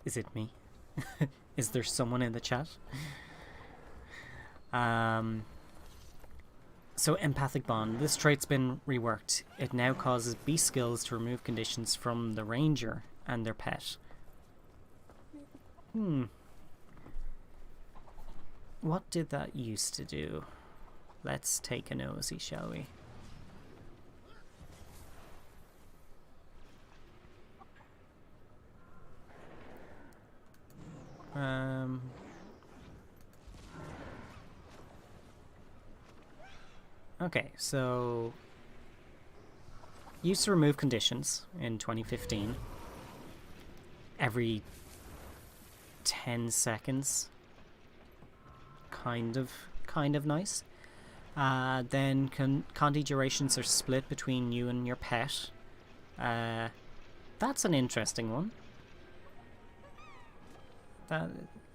Is it me? Is there someone in the chat? So empathic bond. This trait's been reworked. It now causes beast skills to remove conditions from the ranger and their pet. What did that used to do? Let's take a nosy, shall we? Okay, so used to remove conditions in 2015 every 10 seconds. Kind of nice. Then Conti durations are split between you and your pet. That's an interesting one.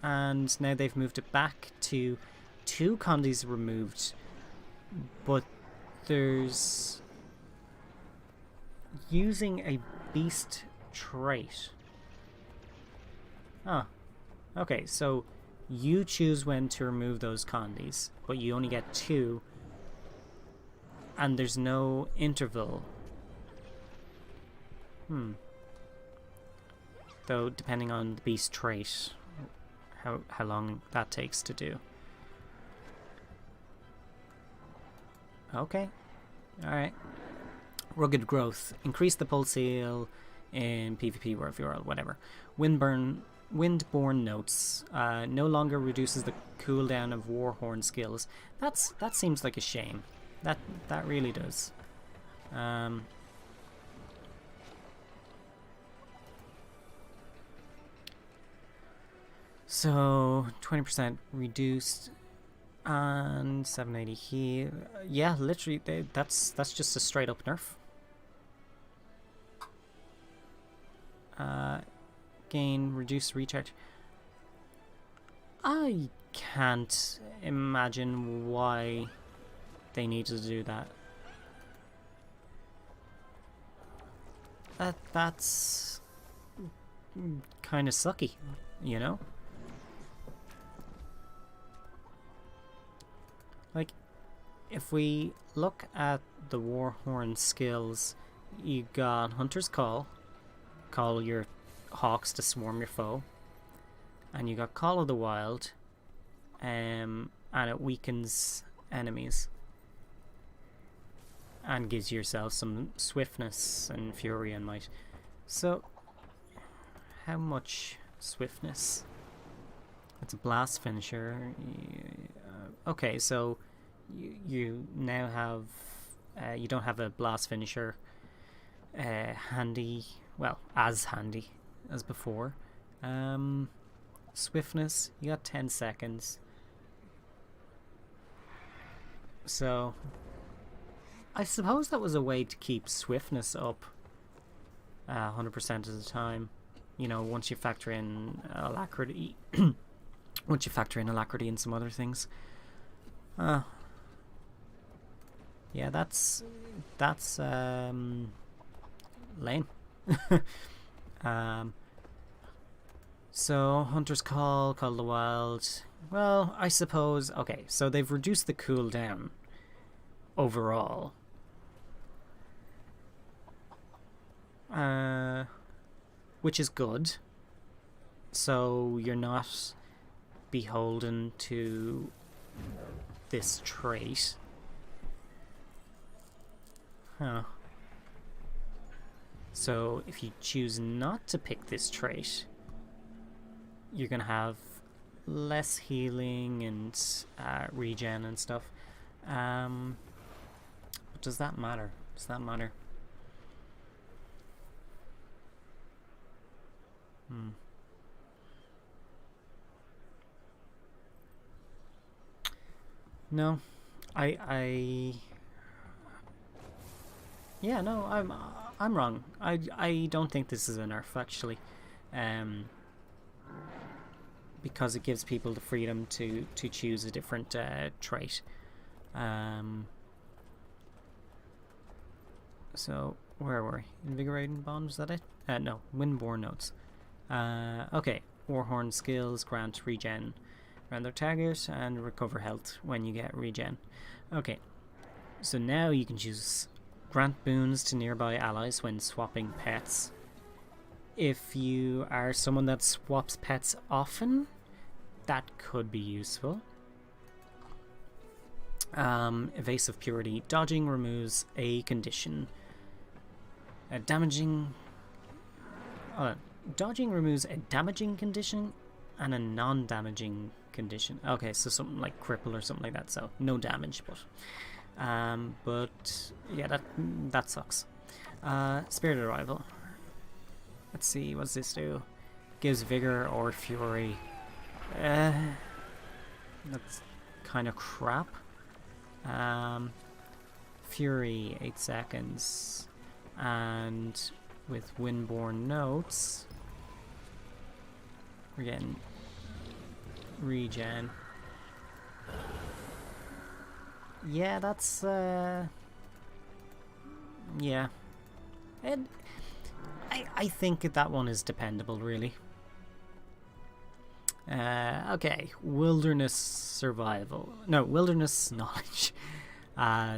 And now they've moved it back to 2 Condis removed, but there's using a beast trait. Okay, so you choose when to remove those Condis, but you only get 2, and there's no interval. Though, depending on the beast trait, how long that takes to do. Okay. Alright. Rugged growth. Increase the pulse heal in PvP, wherever you are, whatever. Windborne notes. No longer reduces the cooldown of Warhorn skills. That seems like a shame. That really does. So 20% reduced and 780 heal. Yeah, literally, that's just a straight up nerf. Gain reduced recharge. I can't imagine why they needed to do that. That's kind of sucky, you know? Like, if we look at the Warhorn skills, you got Hunter's Call. Call your hawks to swarm your foe. And you got Call of the Wild. And it weakens enemies. And gives yourself some swiftness and fury and might. So, how much swiftness? It's a blast finisher. Okay, so you now have you don't have a blast finisher handy, well, as handy as before. Swiftness, you got 10 seconds. So I suppose that was a way to keep swiftness up 100% of the time. You know, once you factor in alacrity, once you factor in alacrity and some other things. Yeah, that's lame. So Hunter's Call of the Wild. Well, I suppose. Okay, so they've reduced the cooldown overall. Which is good. So you're not beholden to this trait. So if you choose not to pick this trait, you're gonna have less healing and regen and stuff. But does that matter? Does that matter? No, yeah, no, I'm wrong. I don't think this is a nerf actually, because it gives people the freedom to choose a different trait. So where were we? Invigorating Bond, was that it? No, Windborne Notes. Okay, Warhorn skills grant regen around their target and recover health when you get regen. Okay, so now you can choose grant boons to nearby allies when swapping pets. If you are someone that swaps pets often, that could be useful. Evasive Purity. Dodging removes a condition. Damaging... dodging removes a damaging condition and a non-damaging condition. Okay, so something like cripple or something like that, so no damage, but yeah, that sucks. Spirited Arrival. Let's see, what's this do? Gives vigor or fury. That's kind of crap. Fury, 8 seconds. And with Windborne Notes, we're getting regen. Yeah, that's yeah. And I think that one is dependable, really. Okay, Wilderness Survival. No, Wilderness Knowledge.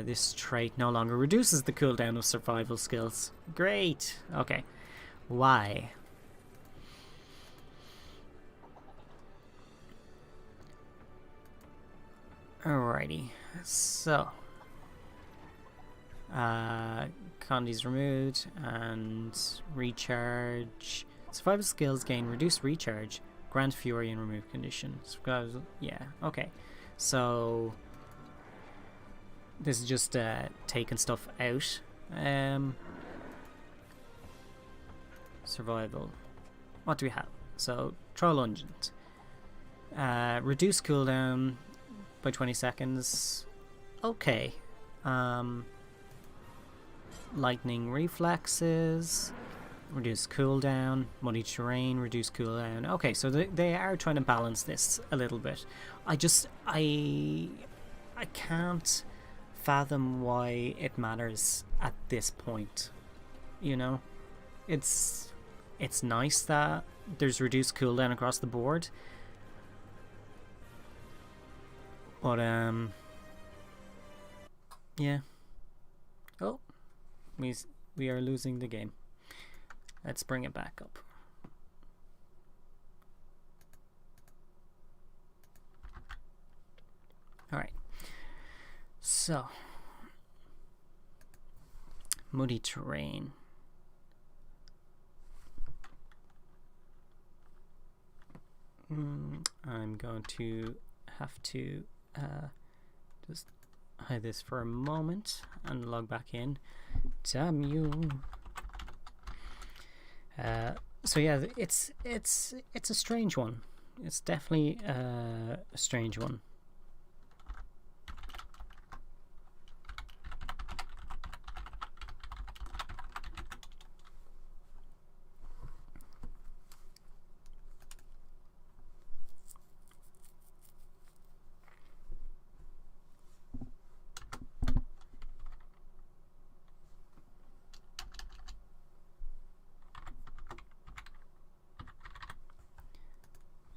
This trait no longer reduces the cooldown of survival skills. Great. Okay. Why? Alrighty. So. Condi's removed and recharge. Survival skills gain reduced recharge, grant fury and remove conditions. Yeah, okay. So this is just taking stuff out. Survival. What do we have? So Troll Ungent. Reduce cooldown by 20 seconds. Okay. Lightning reflexes, reduce cooldown. Muddy terrain, reduce cooldown. Okay, so they are trying to balance this a little bit. I can't fathom why it matters at this point. You know, it's nice that there's reduced cooldown across the board, but yeah. Oh. We are losing the game. Let's bring it back up. Alright. So. Muddy terrain. I'm going to have to just hide this for a moment and log back in. Damn you. So yeah, it's a strange one. It's definitely a strange one.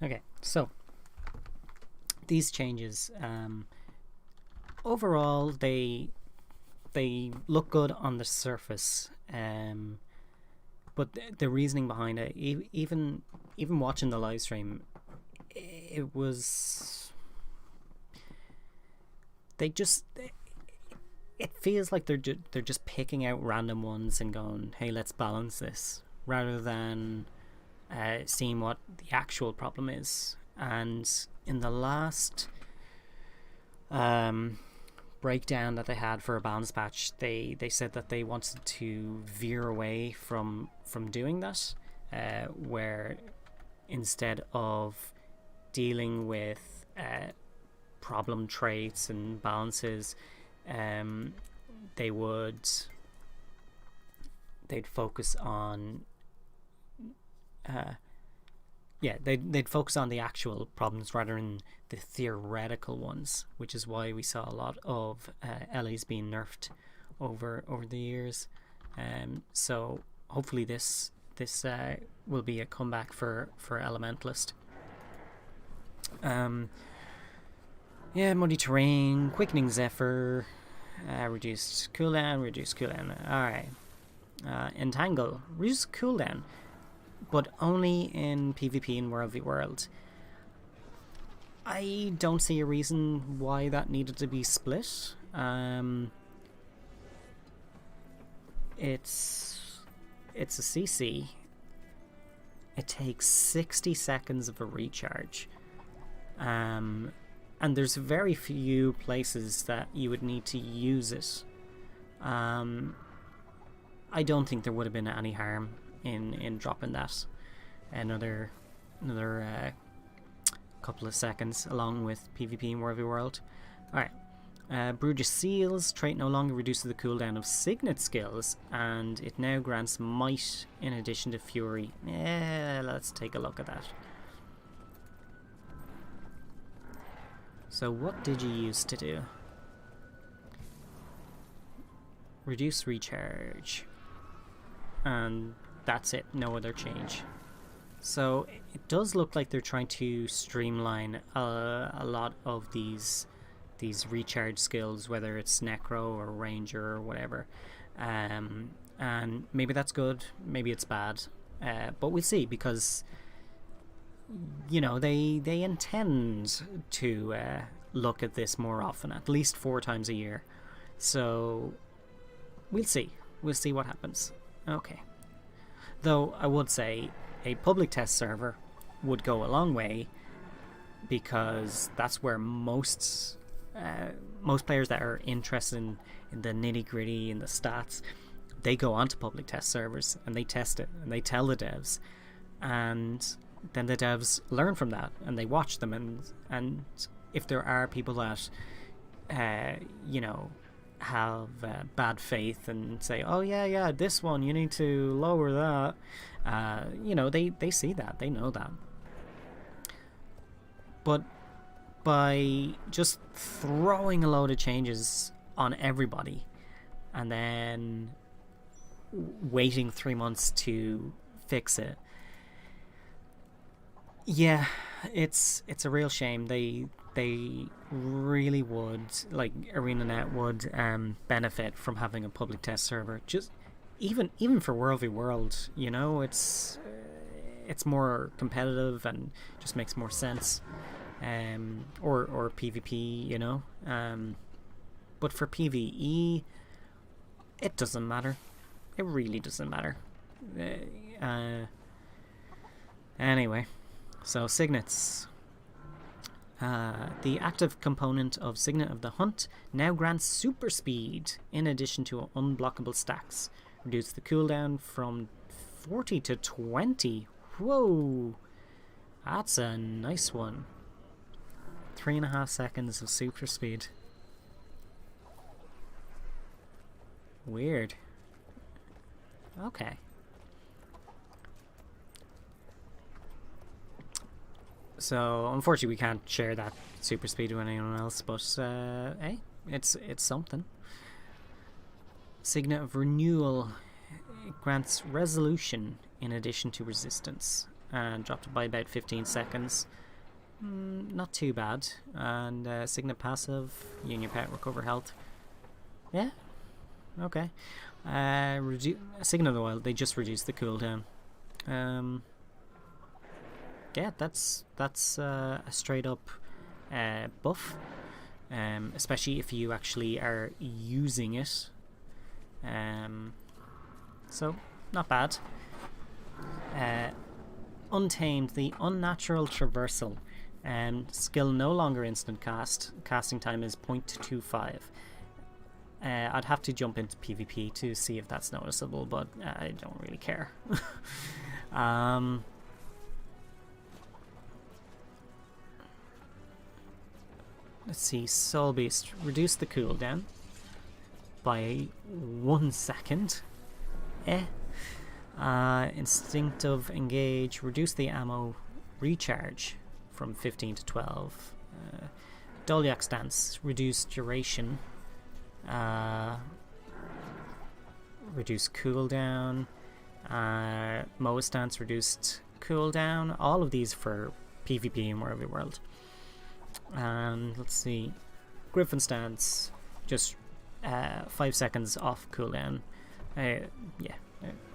Okay, so these changes, overall they look good on the surface, but the reasoning behind it, even watching the live stream, it feels like they're just picking out random ones and going, hey, let's balance this, rather than seeing what the actual problem is. And in the last breakdown that they had for a balance patch, they said that they wanted to veer away from doing that, where instead of dealing with problem traits and balances, they would they'd focus on they'd focus on the actual problems rather than the theoretical ones, which is why we saw a lot of Ellie's being nerfed over the years. So hopefully this will be a comeback for Elementalist. Muddy terrain, quickening Zephyr, reduced cooldown. Alright. Entangle, reduce cooldown, but only in PvP in World v World. I don't see a reason why that needed to be split. It's a CC. It takes 60 seconds of a recharge. And there's very few places that you would need to use it. I don't think there would have been any harm in dropping that another couple of seconds along with PvP in World v World. Alright. Bruges Seals. Trait no longer reduces the cooldown of Signet skills, and it now grants Might in addition to Fury. Let's take a look at that. So what did you used to do? Reduce recharge. And that's it, no other change. So it does look like they're trying to streamline a lot of these recharge skills, whether it's Necro or Ranger or whatever. And maybe that's good, maybe it's bad. But we'll see, because you know, they intend to look at this more often, at least 4 times a year. So we'll see what happens. Okay. Though I would say a public test server would go a long way, because that's where most players that are interested in the nitty-gritty and the stats, they go onto public test servers and they test it and they tell the devs, and then the devs learn from that and they watch them, and if there are people that you know, have bad faith and say, oh yeah, this one you need to lower that, you know, they see that, they know that. But by just throwing a load of changes on everybody and then waiting 3 months to fix it, yeah, it's a real shame. They really would, like ArenaNet would benefit from having a public test server. Just even for World v World, you know, it's more competitive and just makes more sense. Or PvP, you know. But for PvE, it doesn't matter. It really doesn't matter. Anyway, so Signets. The active component of Signet of the Hunt now grants super speed in addition to unblockable stacks. Reduce the cooldown from 40 to 20. Whoa! That's a nice one. 3.5 seconds of super speed. Weird. Okay. So unfortunately we can't share that super speed with anyone else, but hey, it's something. Signet of Renewal. It grants resolution in addition to resistance, and dropped it by about 15 seconds. Not too bad. And Signet passive, Union Pet, recover health. Yeah, okay. Signet of the Wild, they just reduced the cooldown. Yeah, that's a straight up buff, especially if you actually are using it. So not bad. Untamed, the Unnatural Traversal. Skill no longer instant cast. Casting time is 0.25. I'd have to jump into PvP to see if that's noticeable, but I don't really care. Let's see, Soul Beast. Reduce the cooldown by 1 second. Instinctive engage, reduce the ammo recharge from 15 to 12. Dolyak stance, reduce duration. Reduce cooldown. Moa stance, reduced cooldown. All of these for PvP in World v World. And let's see. Griffin stance, just 5 seconds off cooldown. Yeah,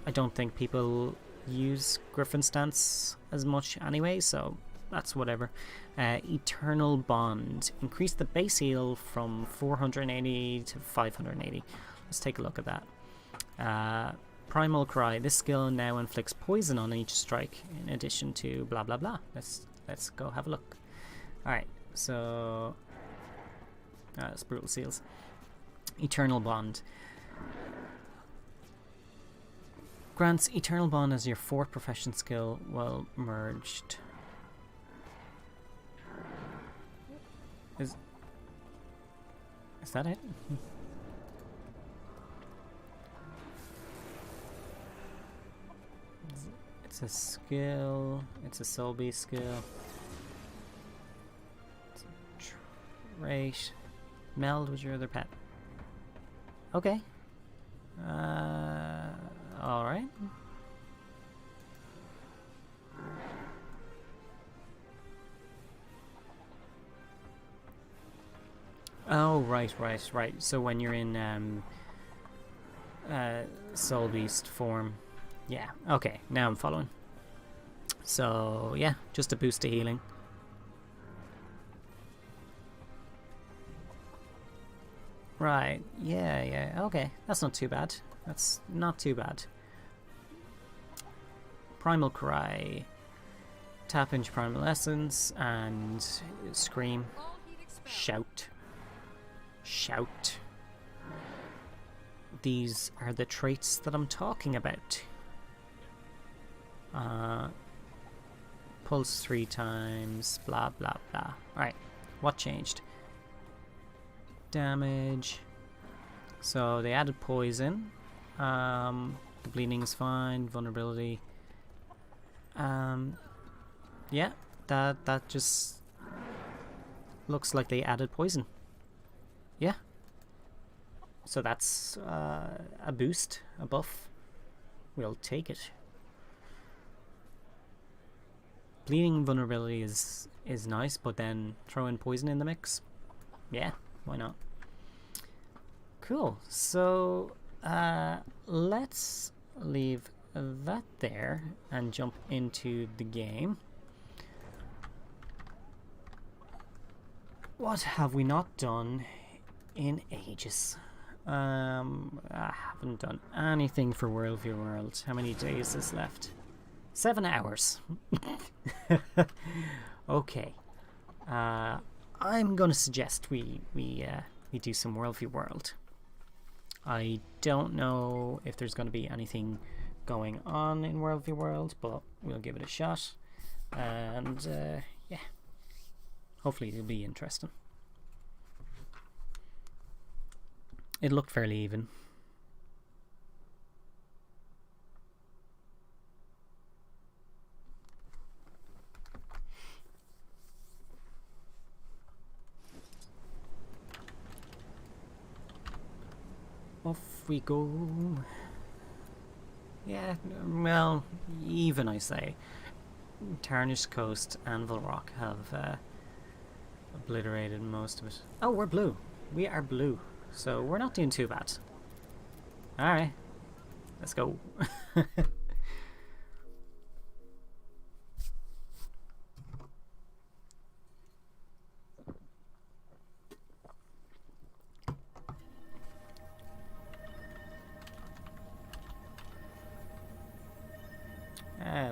I don't think people use Griffin stance as much anyway, so that's whatever. Eternal Bond, increase the base heal from 480 to 580. Let's take a look at that. Primal Cry, this skill now inflicts poison on each strike in addition to blah blah blah. Let's go have a look. Alright, so that's Brutal Seals. Eternal Bond grants Eternal Bond as your 4th profession skill while merged. Is that it? It's a skill. It's a soul beast skill. It's a trait. Meld with your other pet. Okay. Alright. Oh, right. So when you're in Soul Beast form. Yeah, okay, now I'm following. So, yeah, just a boost to healing. Right, yeah, okay. That's not too bad. That's not too bad. Primal Cry. Tap into Primal Essence and Scream. Shout. Shout. These are the traits that I'm talking about. Pulse 3 times, blah blah blah. Alright, what changed? Damage. So they added poison. The bleeding is fine. Vulnerability. Yeah, that just looks like they added poison. Yeah. So that's a boost, a buff. We'll take it. Bleeding vulnerability is nice, but then throw in poison in the mix. Yeah, why not? Cool. So let's leave that there and jump into the game. What have we not done in ages? I haven't done anything for World v World. How many days is left? 7 hours. Okay. I'm gonna suggest we do some World v World. I don't know if there's gonna be anything going on in World v World, but we'll give it a shot. And yeah, hopefully it'll be interesting. It looked fairly even. Off we go. Yeah, well, even I say. Tarnished Coast, Anvil Rock have obliterated most of it. Oh, we're blue. We are blue. So we're not doing too bad. Alright. Let's go.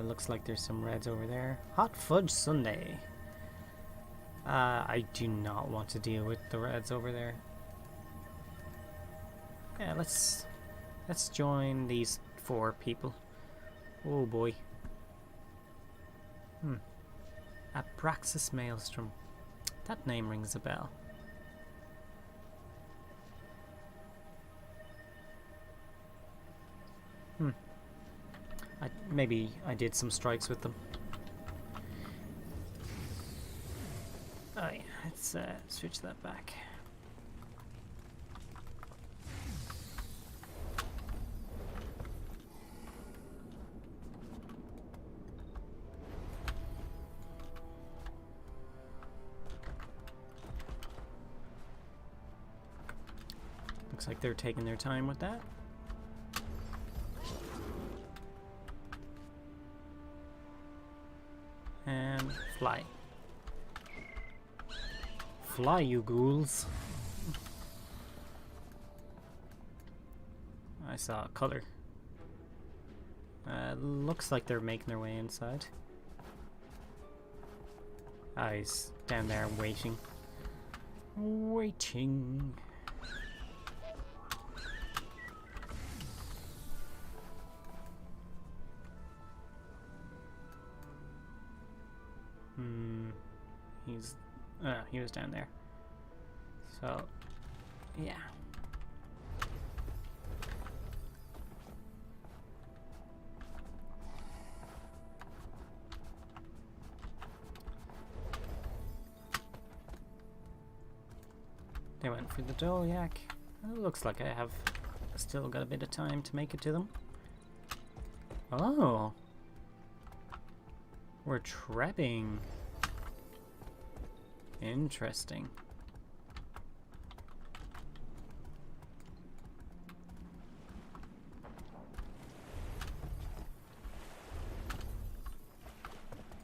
Looks like there's some reds over there. Hot Fudge Sundae. I do not want to deal with the reds over there. Yeah, let's join these 4 people. Oh boy. Abraxas Maelstrom. That name rings a bell. Maybe I did some strikes with them. Oh yeah, let's switch that back. Looks like they're taking their time with that. And fly. Fly, you ghouls. I saw a color. Looks like they're making their way inside. Ah, he's down there waiting. Waiting. He was down there. So, yeah. They went for the Dolyak. It looks like I have still got a bit of time to make it to them. Oh. We're trapping. Interesting.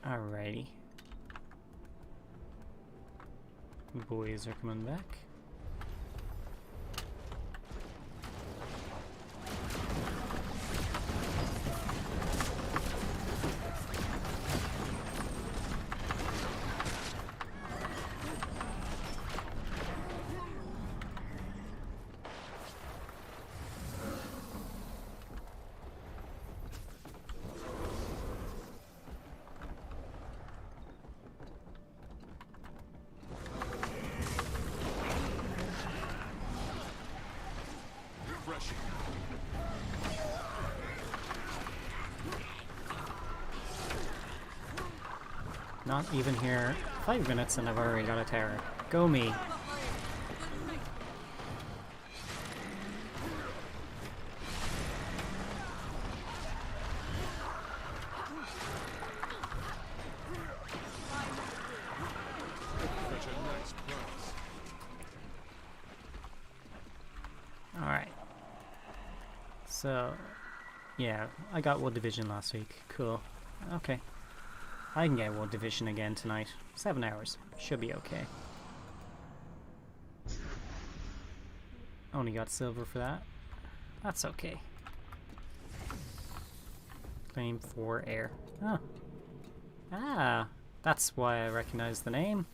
Alrighty. Boys are coming back. Not even here 5 minutes and I've already got a terror. Go me. Alright. So, yeah, I got Wood Division last week. Cool. Okay. I can get Wood Division again tonight. 7 hours. Should be okay. Only got silver for that. That's okay. Claim 4 air. Oh. Ah, that's why I recognize the name.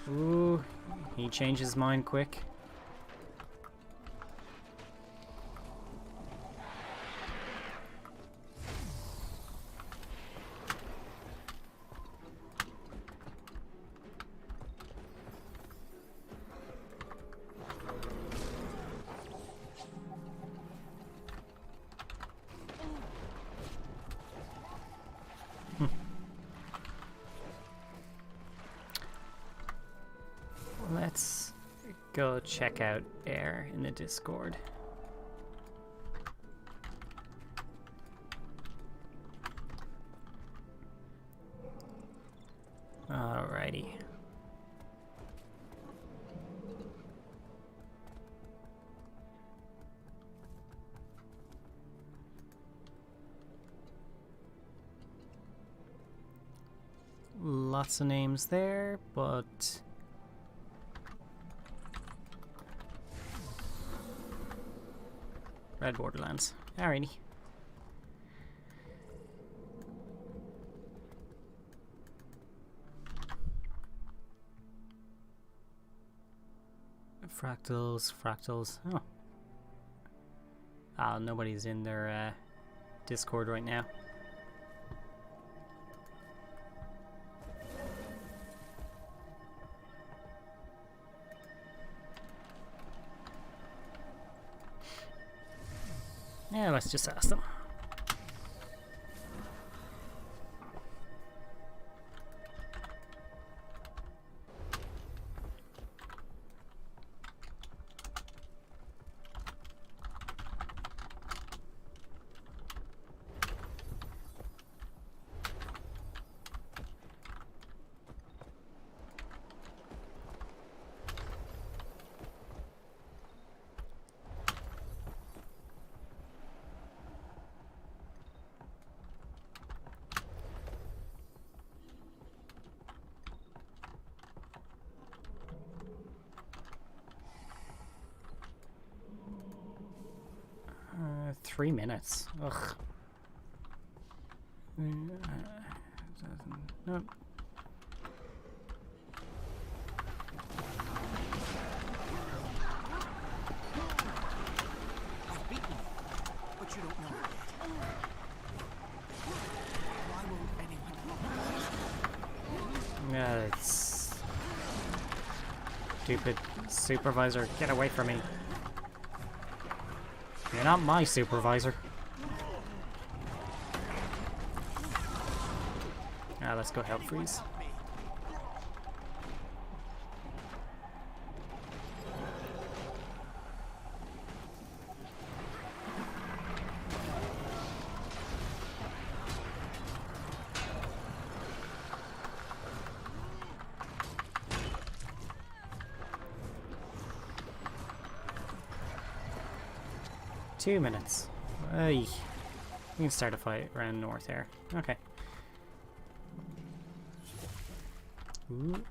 Ooh, he changed his mind quick. Let's go check out Air in the Discord. Alrighty. Lots of names there, but Red Borderlands. Alrighty. Fractals, fractals. Oh. Ah, nobody's in their Discord right now. Yeah, let's just ask them. Uh, 3 minutes. Ugh. No. I've beaten you, but you don't know it yet. Why won't anyone? Yeah, it's stupid supervisor. Get away from me. You're not my supervisor. Ah, let's go help freeze. Two minutes. Ay. We can start a fight around north here. Okay. Ooh.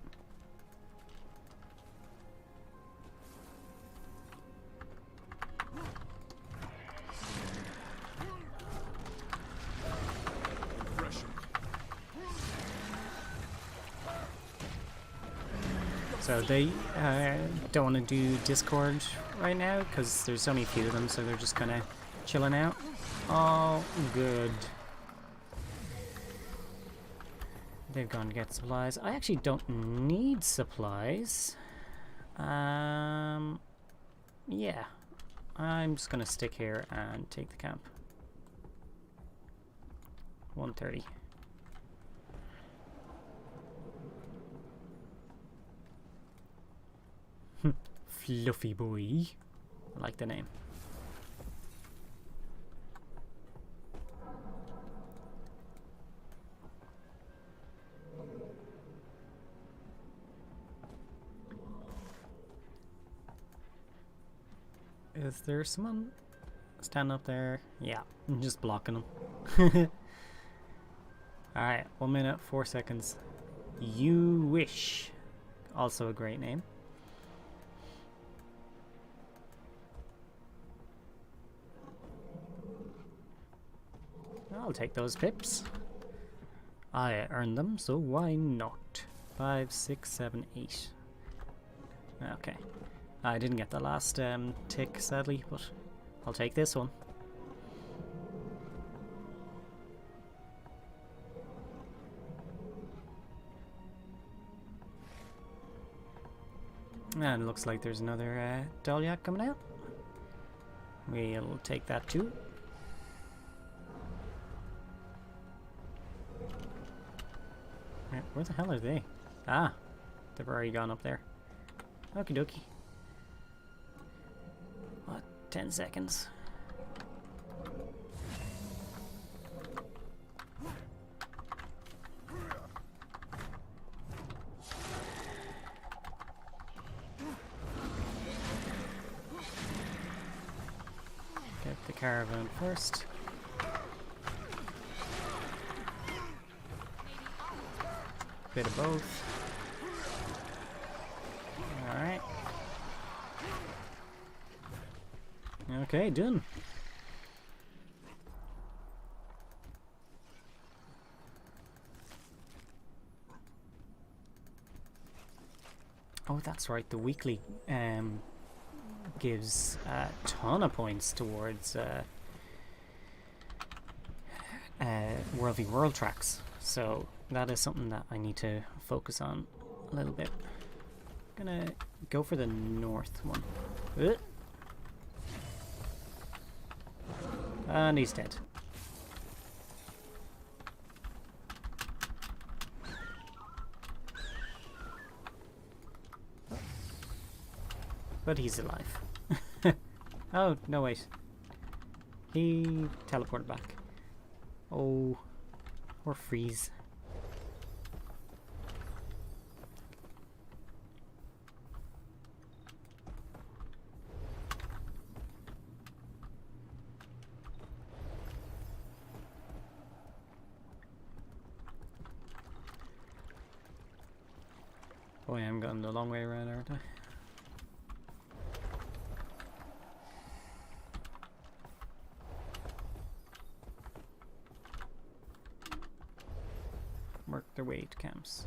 So they don't want to do Discord right now because there's only a few of them, so they're just kind of chilling out. Oh, good. They've gone to get supplies. I actually don't need supplies. Yeah. I'm just gonna stick here and take the camp. 130. Fluffy boy. I like the name. Is there someone standing up there? Yeah, I'm just blocking them. Alright, 1 minute, 4 seconds. You Wish. Also a great name. I'll take those pips. I earned them, so why not? 5, 6, 7, 8. Okay. I didn't get the last tick, sadly, but I'll take this one. And it looks like there's another Dalyak coming out. We'll take that too. Where the hell are they? Ah, they've already gone up there. Okie dokie. What? 10 seconds. Get the caravan first. Bit of both. Alright. Okay, done. Oh, that's right, the weekly gives a ton of points towards World v World tracks. So that is something that I need to focus on a little bit. Gonna go for the north one. And he's dead. But he's alive. Oh, no wait. He teleported back. Oh, or freeze. Boy, I'm going the long way around, aren't I? Work their way to camps.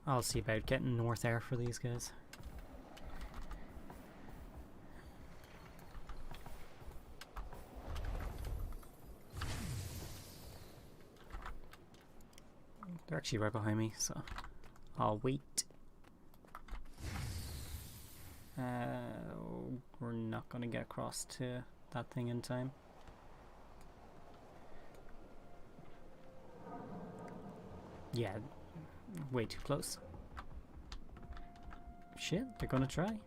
I'll see about getting north air for these guys. They're actually right behind me, so I'll wait. We're not going to get across to that thing in time. Yeah, way too close. Shit, they're going to try.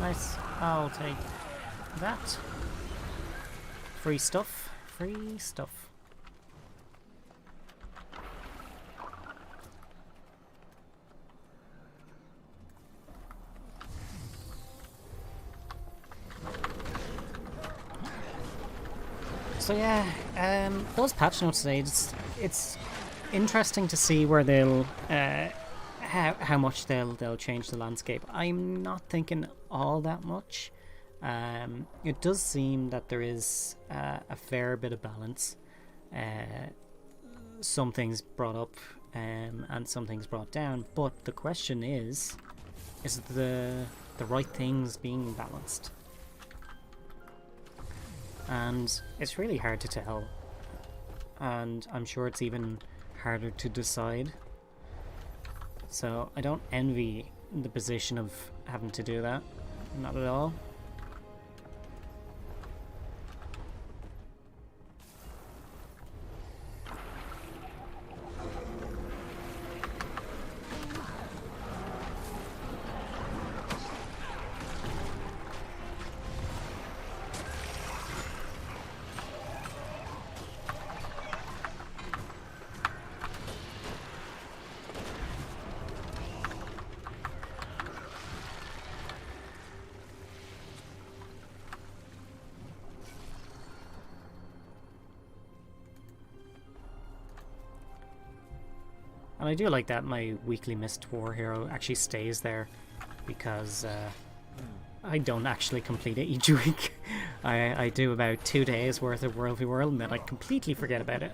Nice, I'll take that. Free stuff, free stuff. So yeah, those patch notes today, it's interesting to see where they'll how much they'll change the landscape. I'm not thinking all that much. It does seem that there is a fair bit of balance. Some things brought up and some things brought down, but the question is the right things being balanced? And it's really hard to tell, and I'm sure it's even harder to decide. So I don't envy the position of having to do that, not at all. And I do like that my weekly Mist War hero actually stays there, because I don't actually complete it each week. I do about 2 days worth of World v World and then I completely forget about it.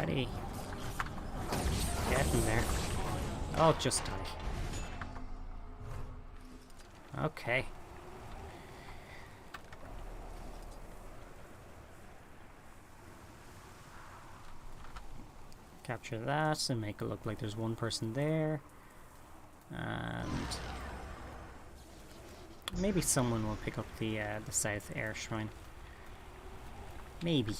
Alrighty. Getting there. Oh, just die. Okay. Capture that and make it look like there's one person there. And maybe someone will pick up the South Air Shrine. Maybe.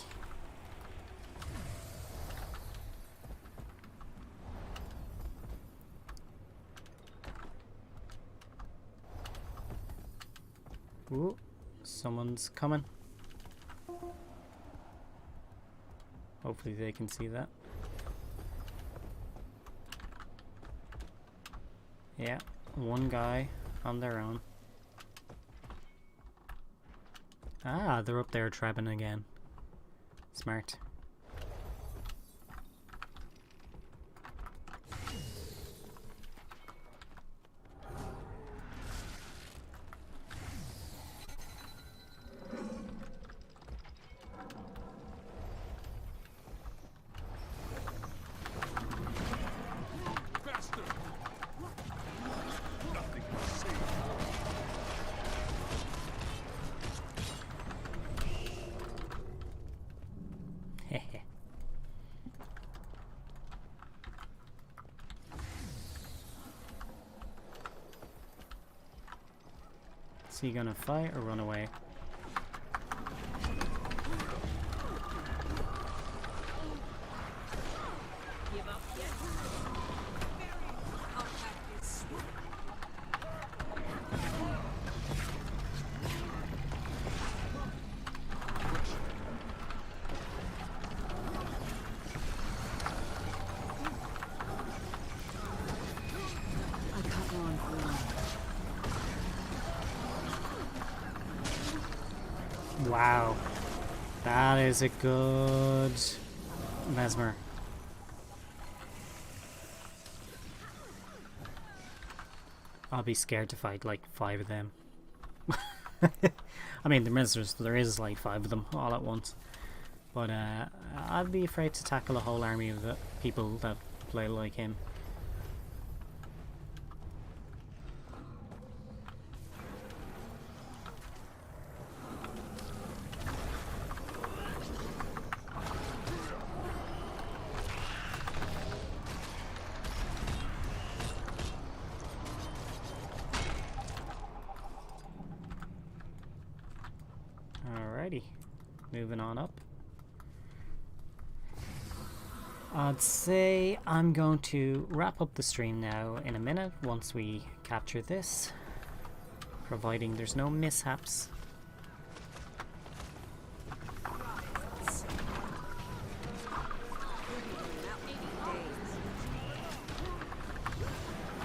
Ooh, someone's coming. Hopefully they can see that. Yeah, one guy on their own. Ah, they're up there trapping again. Smart. Is he gonna fight or run away? Give up yet? Compact is sweet. I cut on for Wow. That is a good Mesmer. I'll be scared to fight like 5 of them. I mean, there is like 5 of them all at once. But I'd be afraid to tackle a whole army of people that play like him. Alrighty, moving on up. I'd say I'm going to wrap up the stream now in a minute once we capture this, providing there's no mishaps.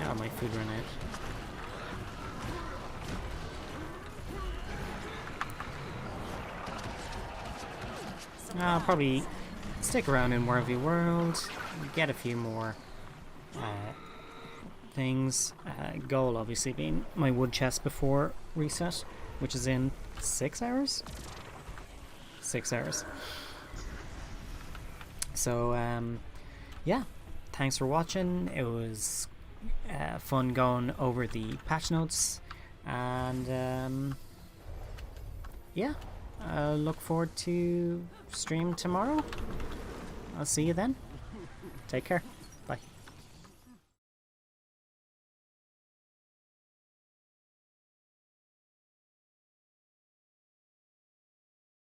Oh, my food ran out. I'll probably stick around in Worthy World, get a few more things. Goal obviously being my wood chest before reset, which is in 6 hours? 6 hours. So, yeah, thanks for watching. It was fun going over the patch notes, and yeah, I look forward to stream tomorrow. I'll see you then. Take care.